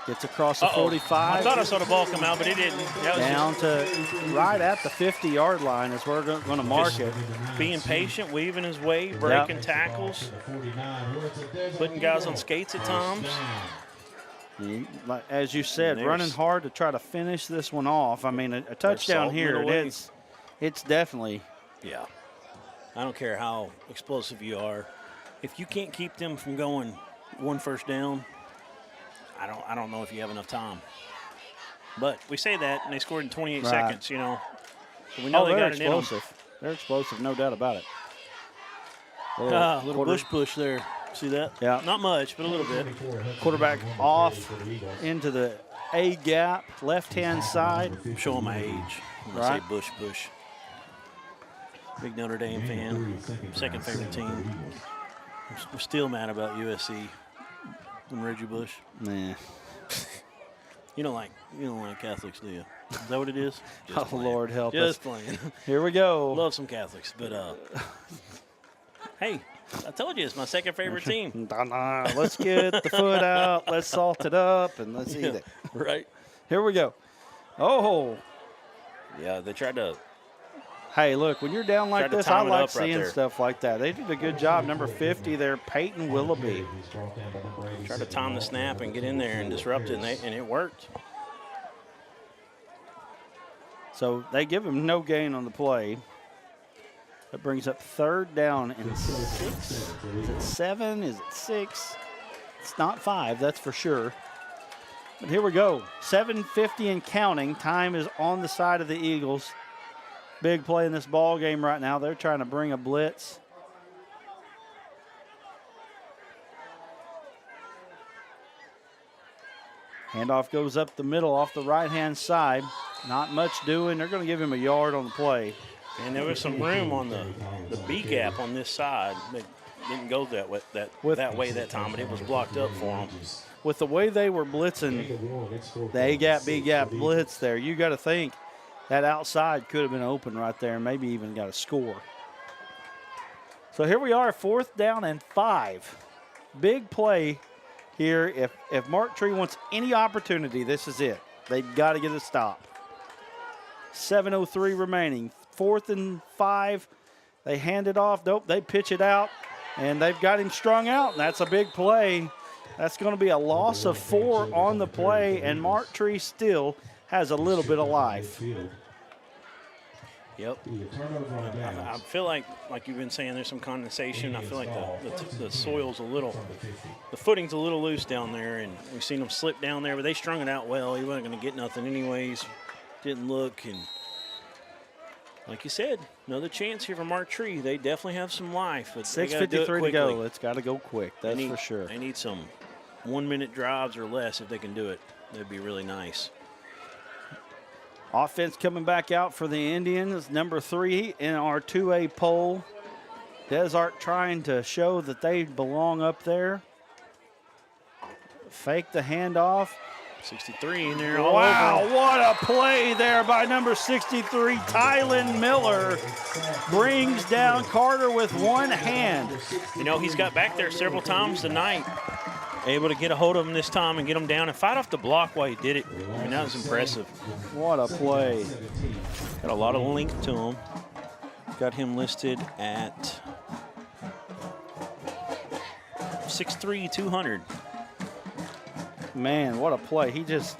Gets across the 45. I thought I saw the ball come out, but it didn't. Down to right at the 50-yard line is where we're going to mark it. Being patient, weaving his way, breaking tackles, putting guys on skates at times. As you said, running hard to try to finish this one off. I mean, a touchdown here, it's definitely. Yeah. I don't care how explosive you are. If you can't keep them from going 1 first down, I don't know if you have enough time. But we say that, and they scored in 28 seconds, you know. So we know they got it in them. They're explosive, no doubt about it. Little bush push there. See that? Yeah. Not much, but a little bit. Quarterback off into the A gap, left-hand side. I'm showing my age when I say bush push. Big Notre Dame fan. Second favorite team. I'm still mad about USC and Reggie Bush. Nah. You don't like Catholics, do you? Is that what it is? Oh, Lord help us. Just playing. Here we go. Love some Catholics, but hey, I told you it's my second favorite team. Let's get the foot out. Let's salt it up, and let's eat it. Right. Here we go. Oh. Yeah, they tried to. Hey, look, when you're down like Tried to this, I time it like up right seeing there. stuff like that. They did a good job. Number 50 there, Peyton Willoughby. Tried to time the snap and get in there and disrupt it, and it worked. So they give him no gain on the play. That brings up 3rd down and 6. Is it 7? Is it 6? It's not 5, that's for sure. But here we go. 7:50 and counting. Time is on the side of the Eagles. Big play in this ball game right now. They're trying to bring a blitz. Handoff goes up the middle off the right-hand side. Not much doing. They're going to give him a yard on the play. And there was some room on the B gap on this side. They didn't go that way that time, but it was blocked up for them. With the way they were blitzing the A-gap, B-gap blitz there, you got to think that outside could have been open right there and maybe even got a score. So here we are, 4th down and 5. Big play here. If Mark Tree wants any opportunity, this is it. They've got to get a stop. 7:03 remaining. 4th and 5. They hand it off. Nope, they pitch it out, and they've got him strung out, and that's a big play. That's going to be a loss of 4 on the play, and Mark Tree still has a little bit of life. Yep. I feel like you've been saying, there's some condensation. I feel like the soil's the footing's a little loose down there, and we've seen them slip down there, but they strung it out well. He wasn't going to get nothing anyways. Didn't look, and like you said, another chance here for Mark Tree. They definitely have some life. But 6:53 to go. It's got to go quick. That's for sure. They need some 1-minute drives or less if they can do it. That'd be really nice. Offense coming back out for the Indians, number 3 in our 2A poll. Desart trying to show that they belong up there. Fake the handoff. 63 in there all wow, over. what a play there by number 63, Tylen Miller. Brings down Carter with one hand. You know, he's got back there several times tonight. Able to get a hold of him this time and get him down and fight off the block while he did it. I mean, that was impressive. What a play. Got a lot of length to him. Got him listed at 6'3", 200. Man, what a play. He just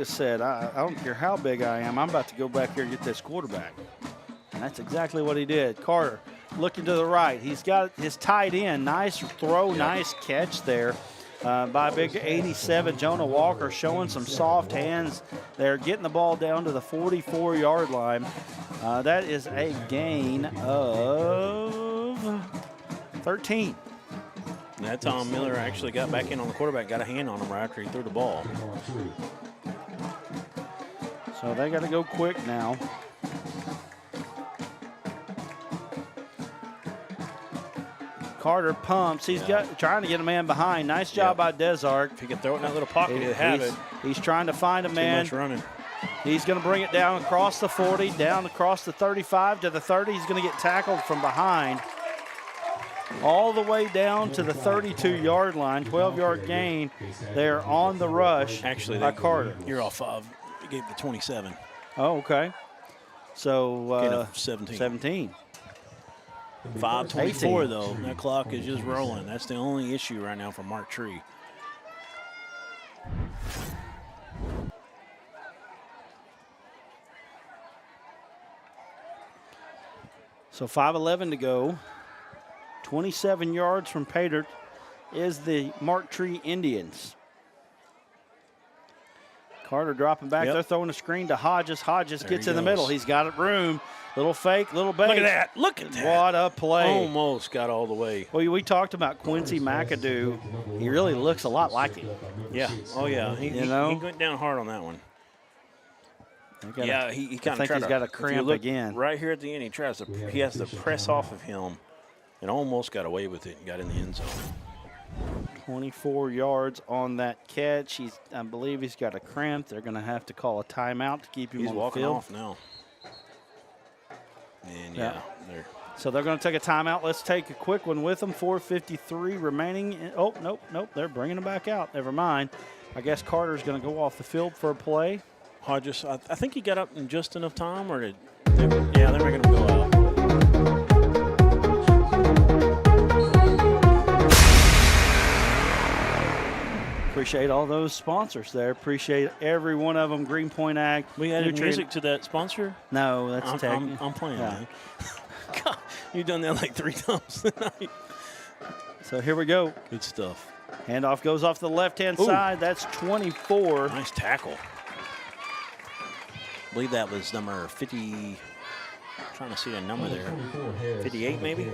said, I don't care how big I am, I'm about to go back here and get this quarterback. And that's exactly what he did. Carter looking to the right. He's got his tight end. Nice throw, nice catch there by big 87, Jonah Walker, showing some soft hands there, getting the ball down to the 44-yard line. That is a gain of 13. That Tom Miller actually got back in on the quarterback, got a hand on him right after he threw the ball. So they got to go quick now. Carter pumps. He's trying to get a man behind. Nice job by Desart. If he could throw it in that little pocket, he'd have it. He's trying to find a man. Too much running. He's going to bring it down across the 40, down across the 35 to the 30. He's going to get tackled from behind. All the way down to the 32-yard line, 12-yard gain there on the rush. Actually, by Carter. You're off 5. He gave the 27. Oh, okay. So 17. 5:24 though. That clock is just rolling. That's the only issue right now for Mark Tree. So 5:11 to go. 27 yards from Pater is the Mark Tree Indians. Carter dropping back. Yep. They're throwing a screen to Hodges. Hodges There gets he in the middle. goes. He's got it room. Little fake, little bait. Look at that. Look at that. What a play. Almost got all the way. Well, we talked about Quincy McAdoo. He really looks a lot like him. Yeah. Oh, yeah. He went down hard on that one. Yeah, he kind of think he's got a cramp again. Right here at the end, he has to press off of him and almost got away with it and got in the end zone. 24 yards on that catch. I believe he's got a cramp. They're going to have to call a timeout to keep him He's on the walking field. off now. And yeah, there. So they're going to take a timeout. Let's take a quick one with them. 4:53 remaining. Oh, nope. They're bringing him back out. Never mind. I guess Carter's going to go off the field for a play. Hodges, I think he got up in just enough time, or they're making him go out. Appreciate all those sponsors there. Appreciate every one of them. Greenpoint Ag. We added Nutrient- music to that sponsor? No, that's I'm playing, man. God, you've done that like 3 times tonight. So here we go. Good stuff. Handoff goes off the left-hand Ooh. side. That's 24. Nice tackle. I believe that was number 50. I'm trying to see the number there. 58 maybe?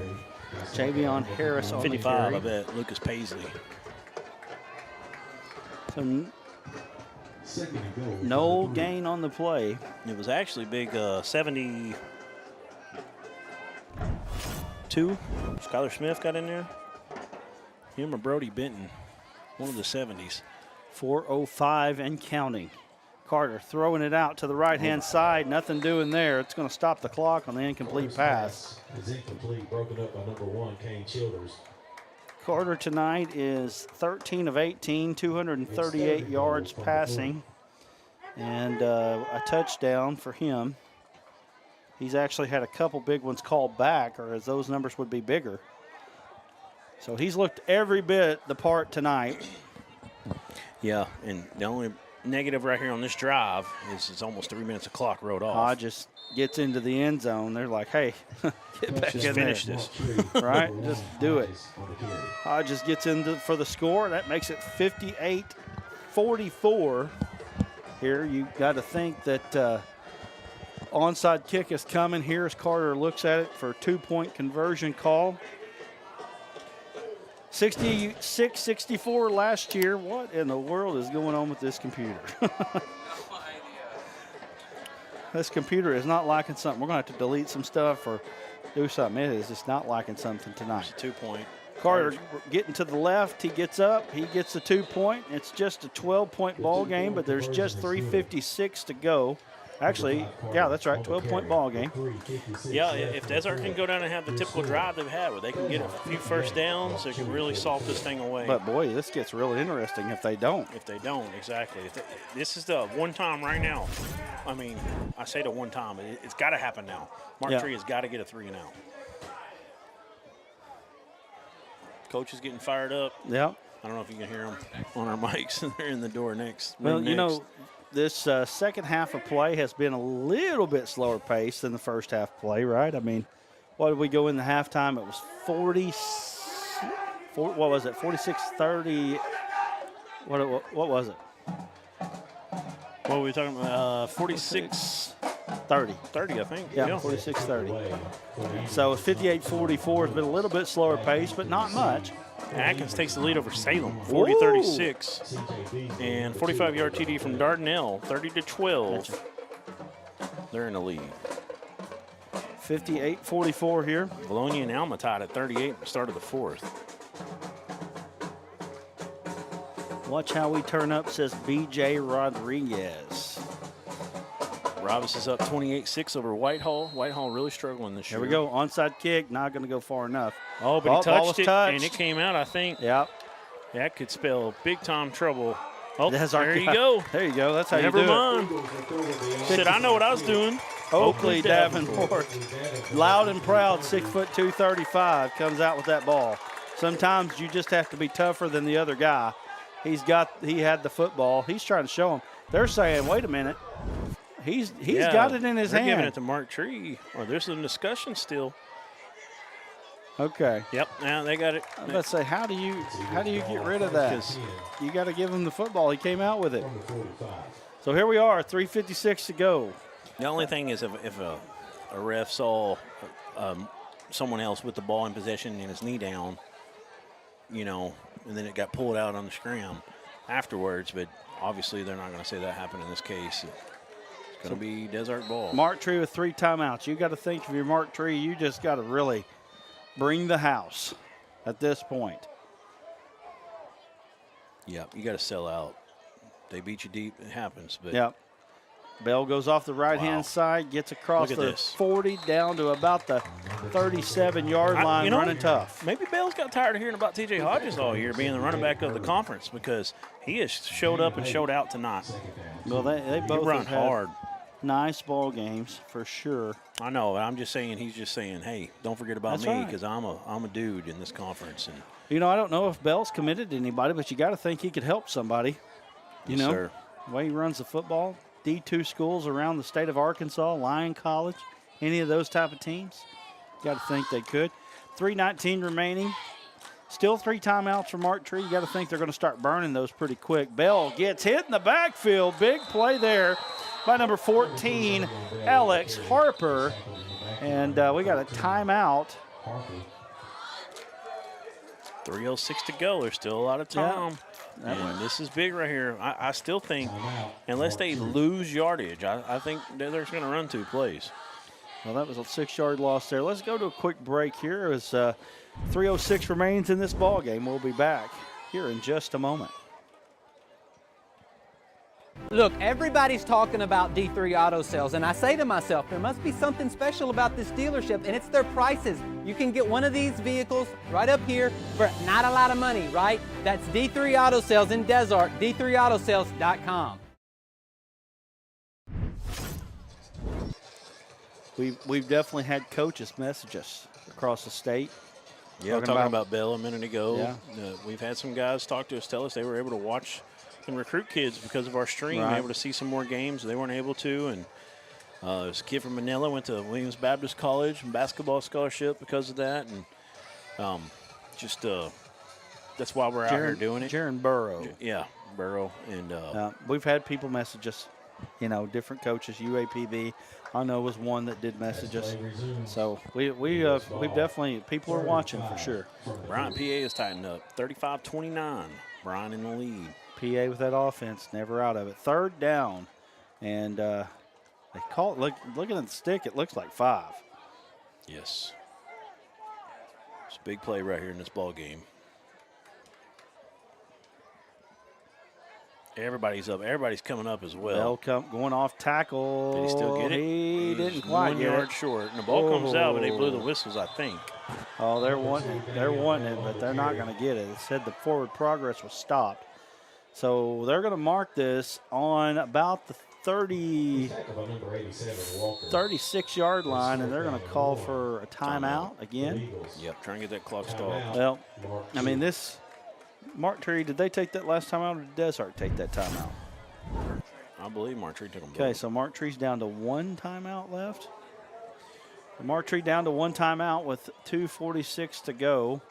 Javion Harris on 55, the I carry. bet. Lucas Paisley. So no gain on the play. It was actually big 72. Skylar Smith got in there. Him or Brody Benton. One of the 70s. 4:05 and counting. Carter throwing it out to the right-hand side. Nothing doing there. It's going to stop the clock on the incomplete pass. Is incomplete, broken up by number 1, Kane Childers. Carter tonight is 13 of 18, 238 yards passing, and a touchdown for him. He's actually had a couple big ones called back, or as those numbers would be bigger. So he's looked every bit the part tonight. Yeah, and the only negative right here on this drive is it's almost 3 minutes of clock rode off. Hodges gets into the end zone. They're like, hey, get back Just in finish there. this. Right? Just do it. Hodges gets in for the score. That makes it 58-44. Here, you got to think that onside kick is coming here as Carter looks at it for a 2-point conversion call. 66-64 last year. What in the world is going on with this computer? This computer is not liking something. We're going to have to delete some stuff or do something. It is just not liking something tonight. It's a 2-point. Carter getting to the left. He gets up. He gets a 2-point. It's just a 12-point ball game, but there's just 3:56 to go. Actually, yeah, that's right, 12-point ball game. Yeah, if Desert can go down and have the typical drive they've had where they can get a few first downs, they can really salt this thing away. But, boy, this gets really interesting if they don't. If they don't, exactly. This is the one time right now. I mean, I say the one time. It's got to happen now. Mark Tree has got to get a 3 and out. Coach is getting fired up. Yeah. I don't know if you can hear them on our mics. They're in the door next. Well, you know, this second half of play has been a little bit slower pace than the first half play, right? I mean, what did we go in the halftime? It was 46-30. What was it? What were we talking about? 46-30, I think. Yeah, 46-30. So 58-44 has been a little bit slower pace, but not much. Atkins takes the lead over Salem, 40-36. And 45-yard TD from Dardanelle, 30-12. They're in the lead. 58-44 here. Bologna and Alma tied at 38 at the start of the 4th. Watch how we turn up, says B.J. Rodriguez. Robbins is up 28-6 over Whitehall. Whitehall really struggling this year. Here we go. Onside kick. Not going to go far enough. Oh, but he ball was touched it, touched. and it came out, I think. Yep. That could spell big-time trouble. Oh, That's there you go. There you go. That's how Never you do mind. Said, I know what I was doing. Oakley Davenport. Loud and proud, 6'2", 235, comes out with that ball. Sometimes you just have to be tougher than the other guy. He had the football. He's trying to show him. They're saying, wait a minute. He's got it in his they're hand. Giving it to Mark Tree. Or there's some discussion still. Okay. Yep. Now they got it. I was about to say, how do you get rid of that? You got to give him the football. He came out with it. So here we are, 3:56 to go. The only thing is if a ref saw someone else with the ball in possession and his knee down, and then it got pulled out on the scrim afterwards, but obviously they're not going to say that happened in this case. It's going to be Desert ball. Mark Tree with 3 timeouts. You got to think if you're Mark Tree, you just got to really bring the house at this point. Yeah, you got to sell out. They beat you deep, it happens. But yep. Bell goes off the right-hand Wow. side, gets across Look at the this. 40 down to about the 37-yard line, running tough. Maybe Bell's got tired of hearing about T.J. Hodges all year being the running back of the conference because he has showed up and showed out tonight. Well, they both run have had hard. nice ball games for sure. I know, but I'm just saying he's just saying, hey, don't forget about That's me right. because I'm a dude in this conference. And I don't know if Bell's committed to anybody, but you got to think he could help somebody. Yes, sir. The way he runs the football, D2 schools around the state of Arkansas, Lyon College, any of those type of teams, got to think they could. 3:19 remaining. Still 3 timeouts for Mark Tree. You got to think they're going to start burning those pretty quick. Bell gets hit in the backfield. Big play there by number 14, Alex Harper. And we got a timeout. 3:06 to go. There's still a lot of time. And this is big right here. I still think, unless they lose yardage, I think they're going to run 2 plays. Well, that was a 6-yard loss there. Let's go to a quick break here as 3:06 remains in this ball game. We'll be back here in just a moment. Look, everybody's talking about D3 Auto Sales, and I say to myself, there must be something special about this dealership, and it's their prices. You can get one of these vehicles right up here for not a lot of money, right? That's D3 Auto Sales in Desert, d3autosales.com. We've definitely had coaches message us across the state. Yeah, talking about Bell a minute ago. Yeah. We've had some guys talk to us, tell us they were able to watch and recruit kids because of our stream, Right. able to see some more games. They weren't able to. And this kid from Manila went to Williams Baptist College and basketball scholarship because of that. And that's why we're out here doing it. Jaron Burrow. Yeah, Burrow. And we've had people message us, different coaches. UAPB, I know, was one that did message us. So we've definitely, people are watching for sure. Bryant, PA is tightened up. 35-29. Bryant in the lead. PA with that offense, never out of it. 3rd down, and they call it. Looking at the stick, it looks like 5. Yes. It's a big play right here in this ball game. Everybody's up. Everybody's coming up as well. Bell going off tackle. Did he still get it? He He's didn't quite 1 get yard it. short. And the ball comes out, but they blew the whistles, I think. Oh, they're wanting it, but they're not going to get it. It said the forward progress was stopped. So they're going to mark this on about the 36-yard line, and they're going to call for a timeout again. Yep, trying to get that clock stalled. Well, I mean, Mark Tree, did they take that last time out, or did Desert take that timeout? I believe Mark Tree took them both. Okay, so Mark Tree's down to 1 timeout left. Mark Tree down to 1 timeout with 2:46 to go.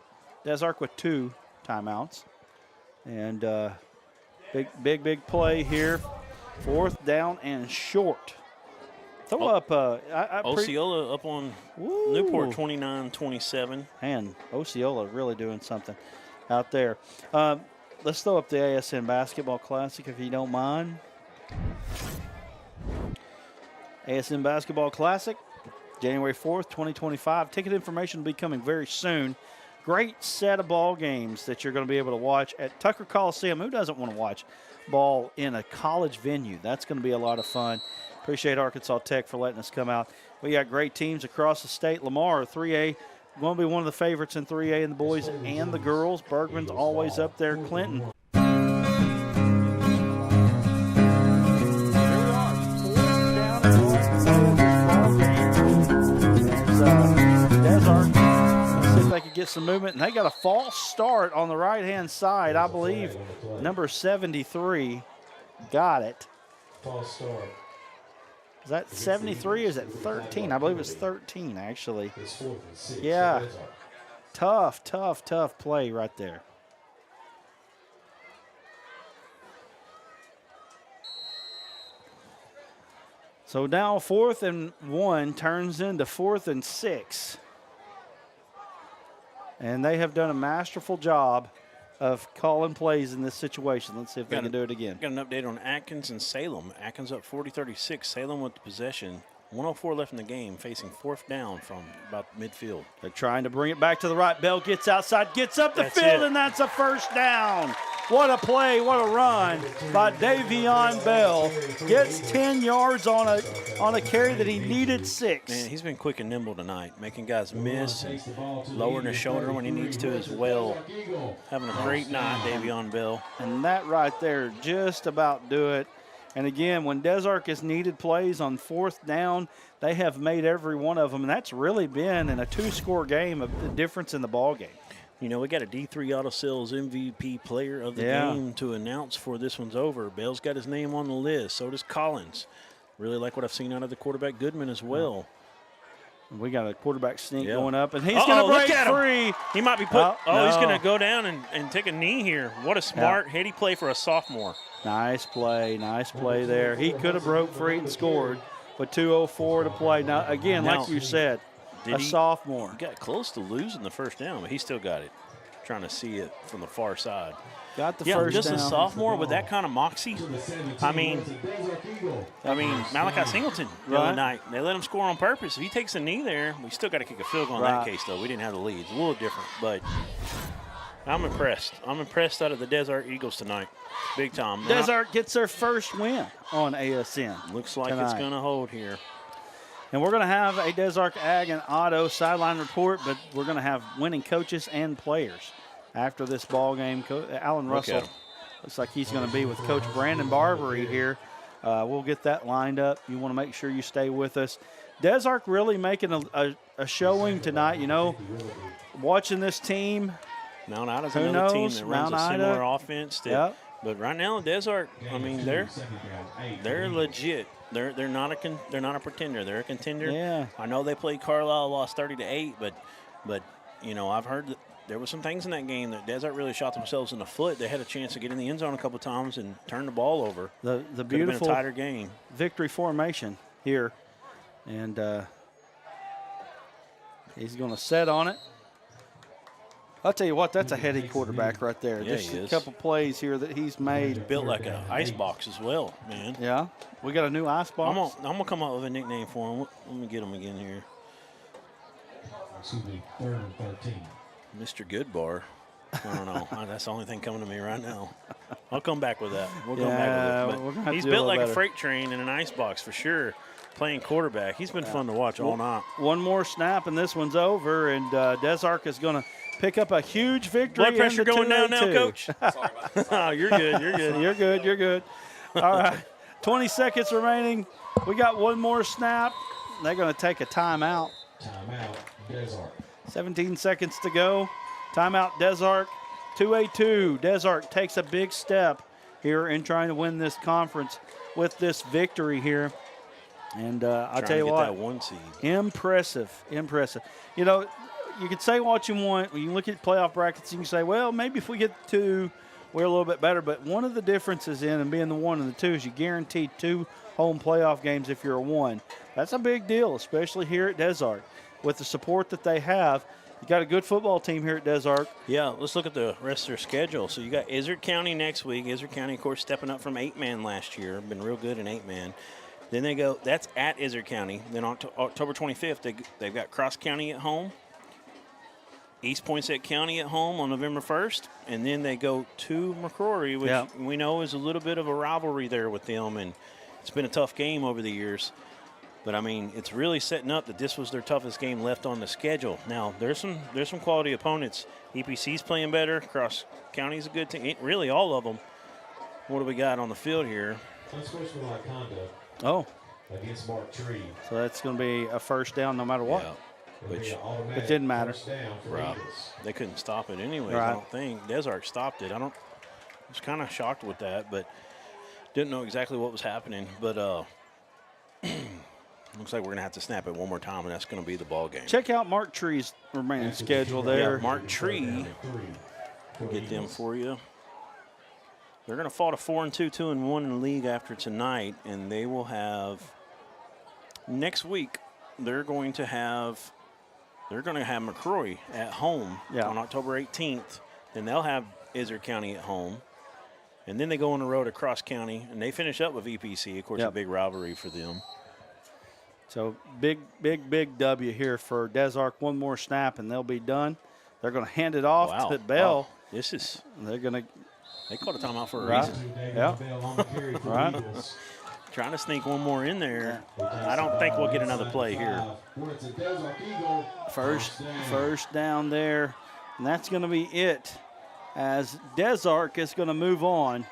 Desart with 2 timeouts. And big play here. 4th down and short. Throw up. Osceola up on Newport 29-27. And Osceola really doing something out there. Let's throw up the ASN Basketball Classic if you don't mind. ASN Basketball Classic, January 4th, 2025. Ticket information will be coming very soon. Great set of ball games that you're going to be able to watch at Tucker Coliseum. Who doesn't want to watch ball in a college venue? That's going to be a lot of fun. Appreciate Arkansas Tech for letting us come out. We got great teams across the state. Lamar, 3A, going to be one of the favorites in 3A in the boys and the girls. Bergman's always up there. Clinton. Desert. Let's see if they can get some movement. And they got a false start on the right-hand side. I believe number 73 got it. False start. Is that 73 or is it 13? I believe it's 13, actually. It's 4th and 6. Yeah. Tough play right there. So now 4th and 1 turns into 4th and 6. And they have done a masterful job of calling plays in this situation. Let's see if they can do it again. Got an update on Atkins and Salem. Atkins up 40-36. Salem with the possession. 104 left in the game, facing 4th down from about midfield. They're trying to bring it back to the right. Bell gets outside, gets up the That's field, it. and that's a first down. What a play, what a run by Davion Bell. Gets 10 yards on a carry that he needed 6. Man, he's been quick and nimble tonight, making guys miss and lowering his shoulder when he needs to as well. Having a great night, Davion Bell. And that right there just about do it. And again, when Des Arc has needed plays on 4th down, they have made every one of them. And that's really been, in a 2-score game, a difference in the ball game. You know, we got a D3 Auto Sales MVP player of the game to announce for this one's over. Bell's got his name on the list. So does Collins. Really like what I've seen out of the quarterback Goodman as well. We got a quarterback sneak going up, and he's going to break free. He might be put. He's no. going to go down and take a knee here. What a smart, heady play for a sophomore. Nice play there. He could have broke free and scored, but 2:04 to play. Now, again, like you said, sophomore. He got close to losing the first down, but he still got it. Trying to see it from the far side. Got the first just down. a sophomore with that kind of moxie. I mean, Malachi Singleton the other night, they let him score on purpose. If he takes a knee there, we still got to kick a field goal in that case, though. We didn't have the lead. It's a little different, but I'm impressed. I'm impressed out of the Des Arc Eagles tonight. Big time. Des Arc gets their first win on ASN. Looks like tonight. It's going to hold here. And we're going to have a Des Arc Ag and Auto sideline report, but we're going to have winning coaches and players after this ball game. Alan Russell looks like he's going to be with Coach Brandon Barbary here. We'll get that lined up. You want to make sure you stay with us. Des Arc really making a showing tonight. You know, watching this team. Mount Ida's another team that runs a similar offense. But right now, Des Arc, I mean, they're legit. They're not a pretender. They're a contender. Yeah. I know they played Carlisle, lost 30-8, but you know, I've heard that there were some things in that game that Des Arc really shot themselves in the foot. They had a chance to get in the end zone a couple times and turn the ball over. The Could beautiful have been a tighter game. Victory formation here, and he's going to set on it. I'll tell you what, that's a heady quarterback right there. Yeah, Just he a is. couple plays here that he's made. Built like an ice box as well, man. Yeah, we got a new ice box. I'm gonna come up with a nickname for him. Let me get him again here. Excuse me, 3rd and 13. Mr. Goodbar. I don't know. That's the only thing coming to me right now. I'll come back with that. We'll come back with it. we're gonna have But to he's do a built little like a better. freight train in an ice box for sure. Playing quarterback. He's been fun to watch all night. One more snap, and this one's over, and Des Arc is going to pick up a huge victory. Blood pressure in the going down now, 2-2. Coach. Oh, you're good. You're good. You're good. You're good. All right. 20 seconds remaining. We got one more snap. They're going to take a timeout. Timeout, Des Arc. 17 seconds to go. Timeout, Des Arc. 2-2. Des Arc takes a big step here in trying to win this conference with this victory here. And I'll tell you what, that 1 seed. impressive. You know, you can say what you want. When you look at playoff brackets, you can say, well, maybe if we get 2, we're a little bit better. But one of the differences in and being the 1 and the 2 is you guarantee 2 home playoff games if you're a 1. That's a big deal, especially here at Des Arc. With the support that they have, you got a good football team here at Des Arc. Yeah, let's look at the rest of their schedule. So you got Izard County next week. Izard County, of course, stepping up from 8-man last year. Been real good in 8-man. Then they go, that's at Izard County. Then October 25th, they've got Cross County at home. East Poinsett County at home on November 1st. And then they go to McCrory, which we know is a little bit of a rivalry there with them. And it's been a tough game over the years. But, I mean, it's really setting up that this was their toughest game left on the schedule. Now, there's some quality opponents. EPC's playing better. Cross County's a good team. Really, all of them. What do we got on the field here? Unsportsmanlike conduct Oh, against Mark Tree. so that's going to be a first down no matter what. Yeah. Would be an automatic it didn't matter. first down for Right. Eagles. They couldn't stop it anyway. Right. I don't think. Des Arc stopped it. I was kind of shocked with that, but didn't know exactly what was happening. But looks like we're going to have to snap it one more time, and that's going to be the ball game. Check out Mark Tree's remaining schedule there. Yeah, Mark Tree. For Get them Eagles. for you. They're going to fall to 4-2, 2-1 in the league after tonight, and they will have next week they're going to have McCrory at home on October 18th. Then they'll have Izard County at home. And then they go on the road across county, and they finish up with EPC. Of course, a big rivalry for them. So big W here for Des Arc. One more snap, and they'll be done. They're going to hand it off to Bell. They're going to. They called a timeout for a reason. Yeah. Right. Trying to sneak one more in there. I don't think we'll get another play here. First down there, and that's going to be it. As Des Arc is going to move on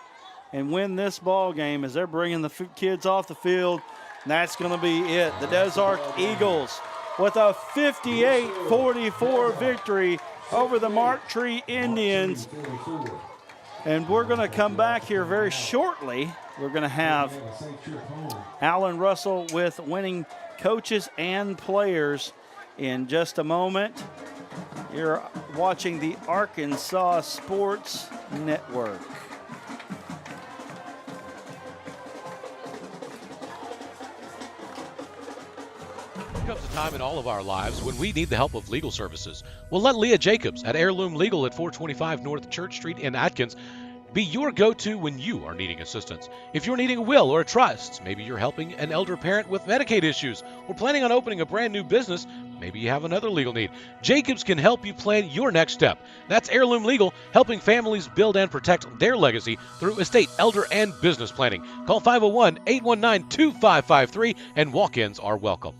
and win this ball game as they're bringing the kids off the field. And that's going to be it. The Des Arc Eagles with a 58-44 victory over the Mark Tree Indians. And we're going to come back here very shortly. We're going to have Alan Russell with winning coaches and players in just a moment. You're watching the Arkansas Sports Network. There comes a time in all of our lives when we need the help of legal services. Well, let Leah Jacobs at Heirloom Legal at 425 North Church Street in Atkins be your go-to when you are needing assistance. If you're needing a will or a trust, maybe you're helping an elder parent with Medicaid issues, or planning on opening a brand new business, maybe you have another legal need. Jacobs can help you plan your next step. That's Heirloom Legal, helping families build and protect their legacy through estate, elder, and business planning. Call 501-819-2553, and walk-ins are welcome.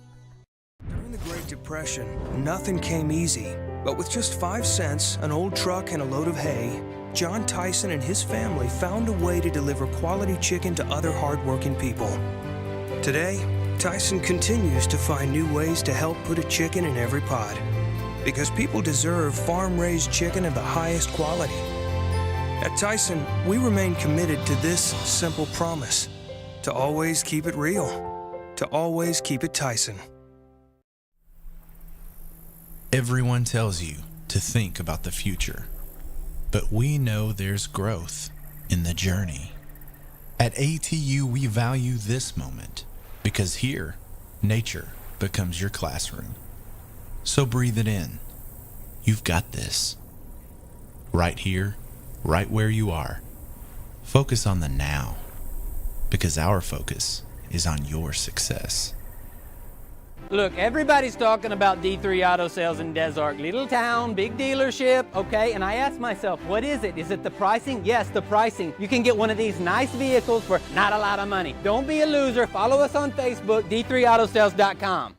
During the Great Depression, nothing came easy. But with just 5 cents, an old truck, and a load of hay, John Tyson and his family found a way to deliver quality chicken to other hardworking people. Today, Tyson continues to find new ways to help put a chicken in every pot. Because people deserve farm-raised chicken of the highest quality. At Tyson, we remain committed to this simple promise: to always keep it real, to always keep it Tyson. Everyone tells you to think about the future, but we know there's growth in the journey. At ATU, we value this moment because here, nature becomes your classroom. So breathe it in. You've got this. Right here, right where you are. Focus on the now, because our focus is on your success. Look, everybody's talking about D3 Auto Sales in Des Arc. Little town, big dealership, okay? And I asked myself, what is it? Is it the pricing? Yes, the pricing. You can get one of these nice vehicles for not a lot of money. Don't be a loser. Follow us on Facebook, d3autosales.com.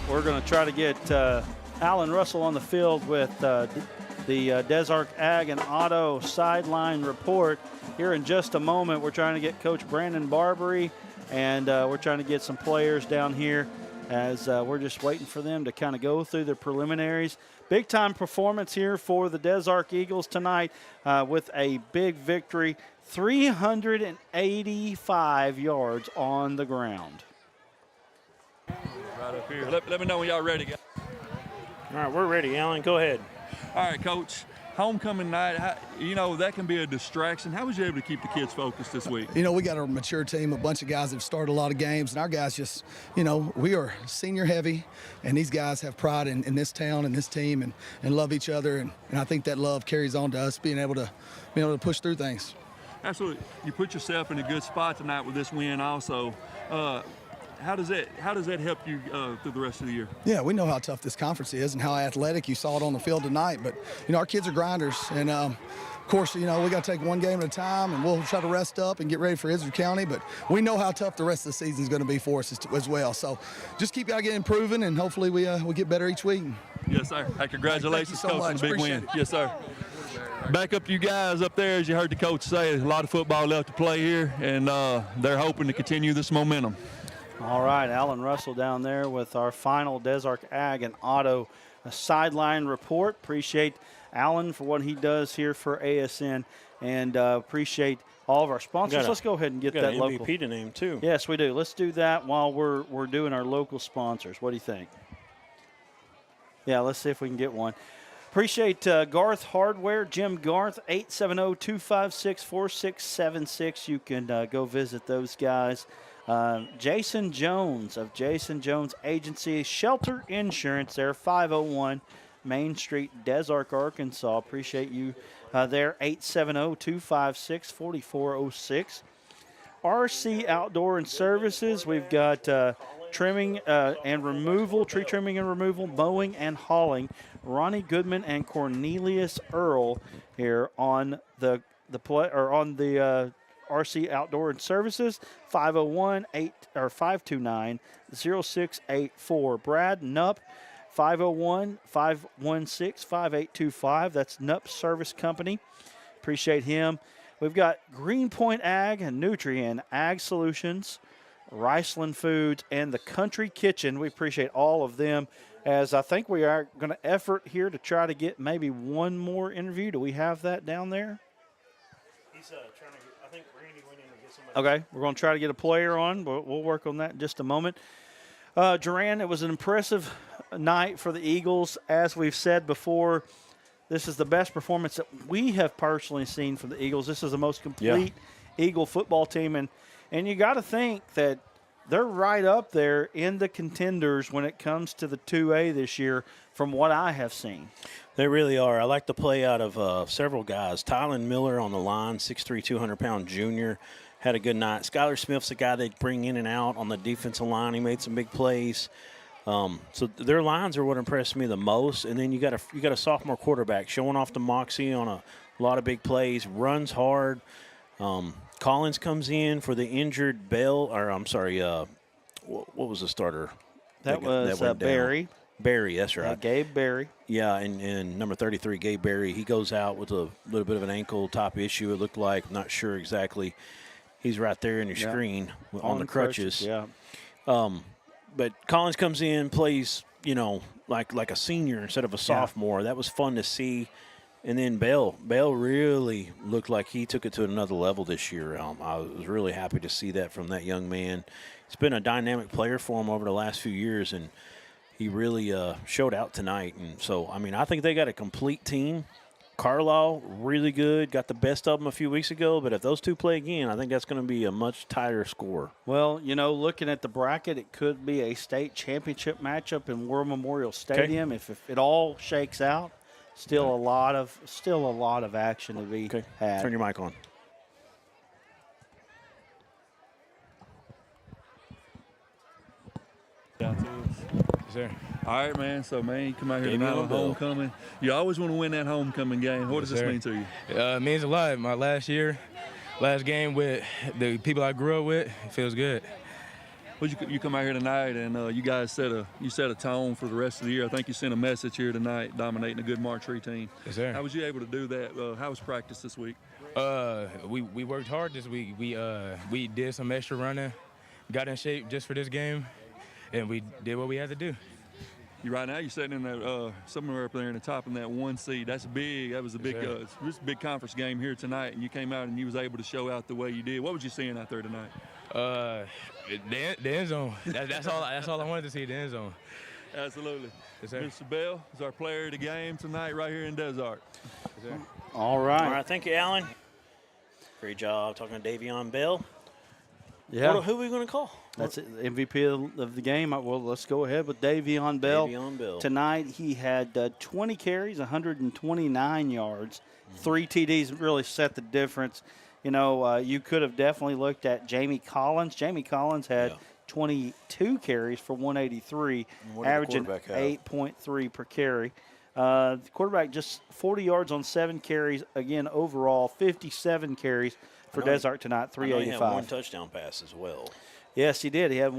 We're going to try to get Alan Russell on the field with the Des Arc Ag and Auto sideline report here in just a moment. We're trying to get Coach Brandon Barbary, and we're trying to get some players down here as we're just waiting for them to kind of go through the preliminaries. Big-time performance here for the Des Arc Eagles tonight with a big victory, 385 yards on the ground. Right up here. Let me know when y'all ready, guys. All right, we're ready, Alan. Go ahead. All right, Coach. Homecoming night, that can be a distraction. How was you able to keep the kids focused this week? We got a mature team, a bunch of guys that have started a lot of games, and our guys just, we are senior heavy, and these guys have pride in this town and this team and love each other, and I think that love carries on to us being able to push through things. Absolutely. You put yourself in a good spot tonight with this win also. How does that help you through the rest of the year? Yeah, we know how tough this conference is and how athletic. You saw it on the field tonight. But, our kids are grinders. And, of course, we got to take one game at a time, and we'll try to rest up and get ready for Izard County. But we know how tough the rest of the season is going to be for us as well. So just keep getting improving, and hopefully we get better each week. Yes, sir. Hey, congratulations, Coach, on the big win. It. Yes, sir. Back up to you guys up there, as you heard the coach say, a lot of football left to play here, and they're hoping to continue this momentum. All right, Alan Russell down there with our final Des Arc Ag and Auto sideline report. Appreciate Alan for what he does here for ASN, and appreciate all of our sponsors. Let's go ahead and get that local MVP to name too. Yes, we do. Let's do that while we're doing our local sponsors. What do you think? Yeah, let's see if we can get one. Appreciate Garth Hardware, Jim Garth, 870-256-4676. You can go visit those guys. Jason Jones of Jason Jones Agency, Shelter Insurance there, 501 Main Street, Des Arc, Arkansas. Appreciate you there, 870-256-4406. RC Outdoor and Services, we've got trimming and removal, tree trimming and removal, mowing and hauling. Ronnie Goodman and Cornelius Earl here on the RC Outdoor and Services, 501-529-0684. Brad Nupp, 501-516-5825. That's Nupp Service Company. Appreciate him. We've got Greenpoint Ag and Nutrien Ag Solutions, Riceland Foods, and the Country Kitchen. We appreciate all of them, as I think we are going to effort here to try to get maybe one more interview. Do we have that down there? He's trying to get, I think Randy went in to get somebody. Okay, we're going to try to get a player on, but we'll work on that in just a moment. Duran, it was an impressive night for the Eagles. As we've said before, this is the best performance that we have personally seen from the Eagles. This is the most complete Eagle football team, and you got to think that they're right up there in the contenders when it comes to the 2A this year from what I have seen. They really are. I like the play out of several guys. Tylen Miller on the line, 6'3", 200-pound junior, had a good night. Skylar Smith's the guy they bring in and out on the defensive line. He made some big plays. So their lines are what impressed me the most. And then you got a sophomore quarterback showing off the moxie on a lot of big plays, runs hard. Collins comes in for the injured Bell, or I'm sorry, what was the starter? That was Barry. Barry, that's right. Gabe Barry. Yeah, and number 33, Gabe Barry, he goes out with a little bit of an ankle-type issue, it looked like. I'm not sure exactly. He's right there in your screen on the crutches. Yeah. But Collins comes in, plays, like a senior instead of a sophomore. That was fun to see. And then Bell really looked like he took it to another level this year. I was really happy to see that from that young man. He's been a dynamic player for him over the last few years, and he really showed out tonight. And so, I think they got a complete team. Carlisle, really good, got the best of them a few weeks ago, but if those two play again, I think that's going to be a much tighter score. Well, looking at the bracket, it could be a state championship matchup in War Memorial Stadium if it all shakes out. Still a lot of action to be had. Turn your mic on. Sir. All right, man. So, man, you come out here tonight on homecoming. You always want to win that homecoming game. What does this mean to you? It means a lot. My last game with the people I grew up with, it feels good. Well, you come out here tonight, and you guys set a tone for the rest of the year. I think you sent a message here tonight, dominating a good March 3 team. Yes, sir. How was you able to do that? How was practice this week? We worked hard this week. We did some extra running, got in shape just for this game, and we did what we had to do. Right now, you're sitting in that somewhere up there in the top in that 1 seed. That's big. That was a big, big conference game here tonight, and you came out and you was able to show out the way you did. What was you seeing out there tonight? The end zone. That's all I wanted to see. The end zone. Absolutely. Yes, sir. Mr. Bell is our player of the game tonight, right here in Des Arc. Yes, sir. All right. All right. Thank you, Alan. Great job talking to Davion Bell. Yeah. Who are we going to call? That's it, MVP of the game. Well, let's go ahead with Davion Bell. Davion Bell. Tonight he had 20 carries, 129 yards, 3 TDs. Really set the difference. You could have definitely looked at Jamie Collins. Jamie Collins had 22 carries for 183, averaging 8.3 per carry. The quarterback just 40 yards on 7 carries. Again, overall, 57 carries for Des Arc tonight, 385. He had 1 touchdown pass as well. Yes, he did. He had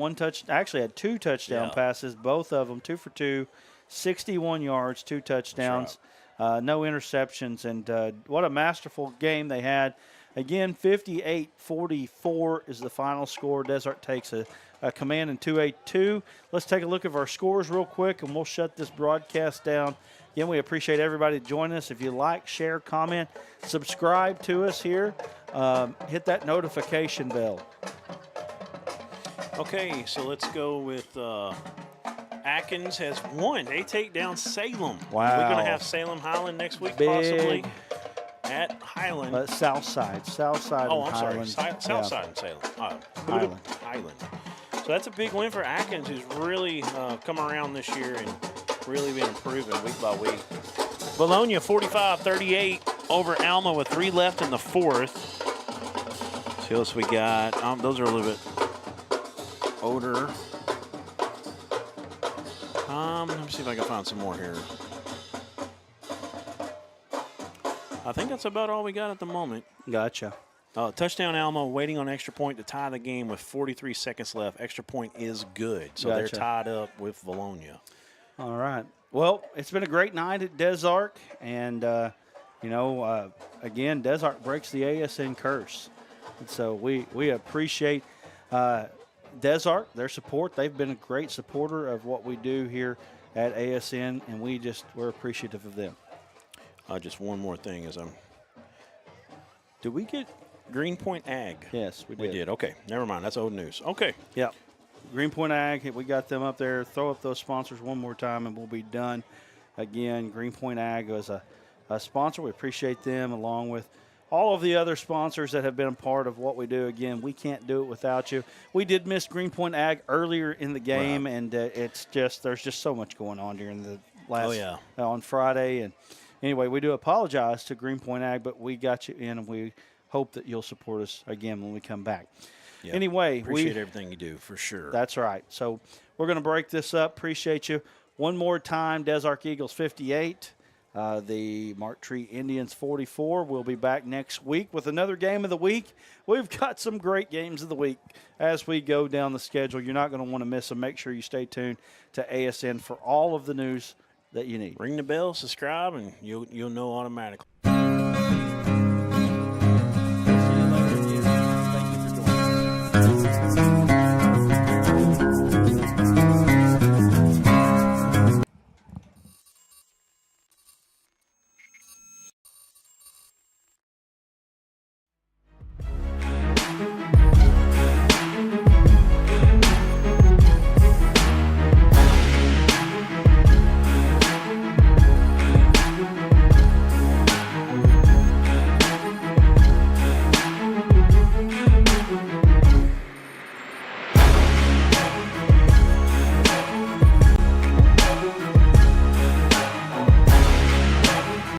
actually had 2 touchdown passes, both of them 2 for 2, 61 yards, 2 touchdowns, no interceptions, and what a masterful game they had. Again, 58-44 is the final score. Des Arc takes a Command in 282. Let's take a look at our scores real quick, and we'll shut this broadcast down. Again, we appreciate everybody joining us. If you like, share, comment, subscribe to us here. Hit that notification bell. Okay, so let's go with Atkins has won. They take down Salem. Wow. We're going to have Salem Highland next week, Big. possibly at Highland. South side. Oh, I'm Highland. sorry. South side and Salem. Highland. Highland. So that's a big win for Atkins, who's really come around this year and really been improving week by week. Bologna 45-38 over Alma with 3 left in the 4th. See what else we got. Those are a little bit older. Let me see if I can find some more here. I think that's about all we got at the moment. Gotcha. Touchdown Alma waiting on extra point to tie the game with 43 seconds left. Extra point is good, so they're tied up with Bologna. All right. Well, it's been a great night at Des Arc, and, again, Des Arc breaks the ASN curse. And so we appreciate Des Arc, their support. They've been a great supporter of what we do here at ASN, and we're appreciative of them. Just one more thing did we get Greenpoint Ag? Yes, we did. We did. Okay, never mind. That's old news. Okay. Yeah. Greenpoint Ag, we got them up there. Throw up those sponsors one more time, and we'll be done. Again, Greenpoint Ag was a sponsor. We appreciate them, along with all of the other sponsors that have been a part of what we do. Again, we can't do it without you. We did miss Greenpoint Ag earlier in the game, and there's just so much going on during the last on Friday. And anyway, we do apologize to Greenpoint Ag, but we got you in, and we hope that you'll support us again when we come back. Yep. Anyway, appreciate everything you do, for sure. That's right. So we're going to break this up. Appreciate you. One more time, Des Arc Eagles 58, the Mark Tree Indians 44. We'll be back next week with another game of the week. We've got some great games of the week as we go down the schedule. You're not going to want to miss them. Make sure you stay tuned to ASN for all of the news that you need. Ring the bell, subscribe, and you'll know automatically.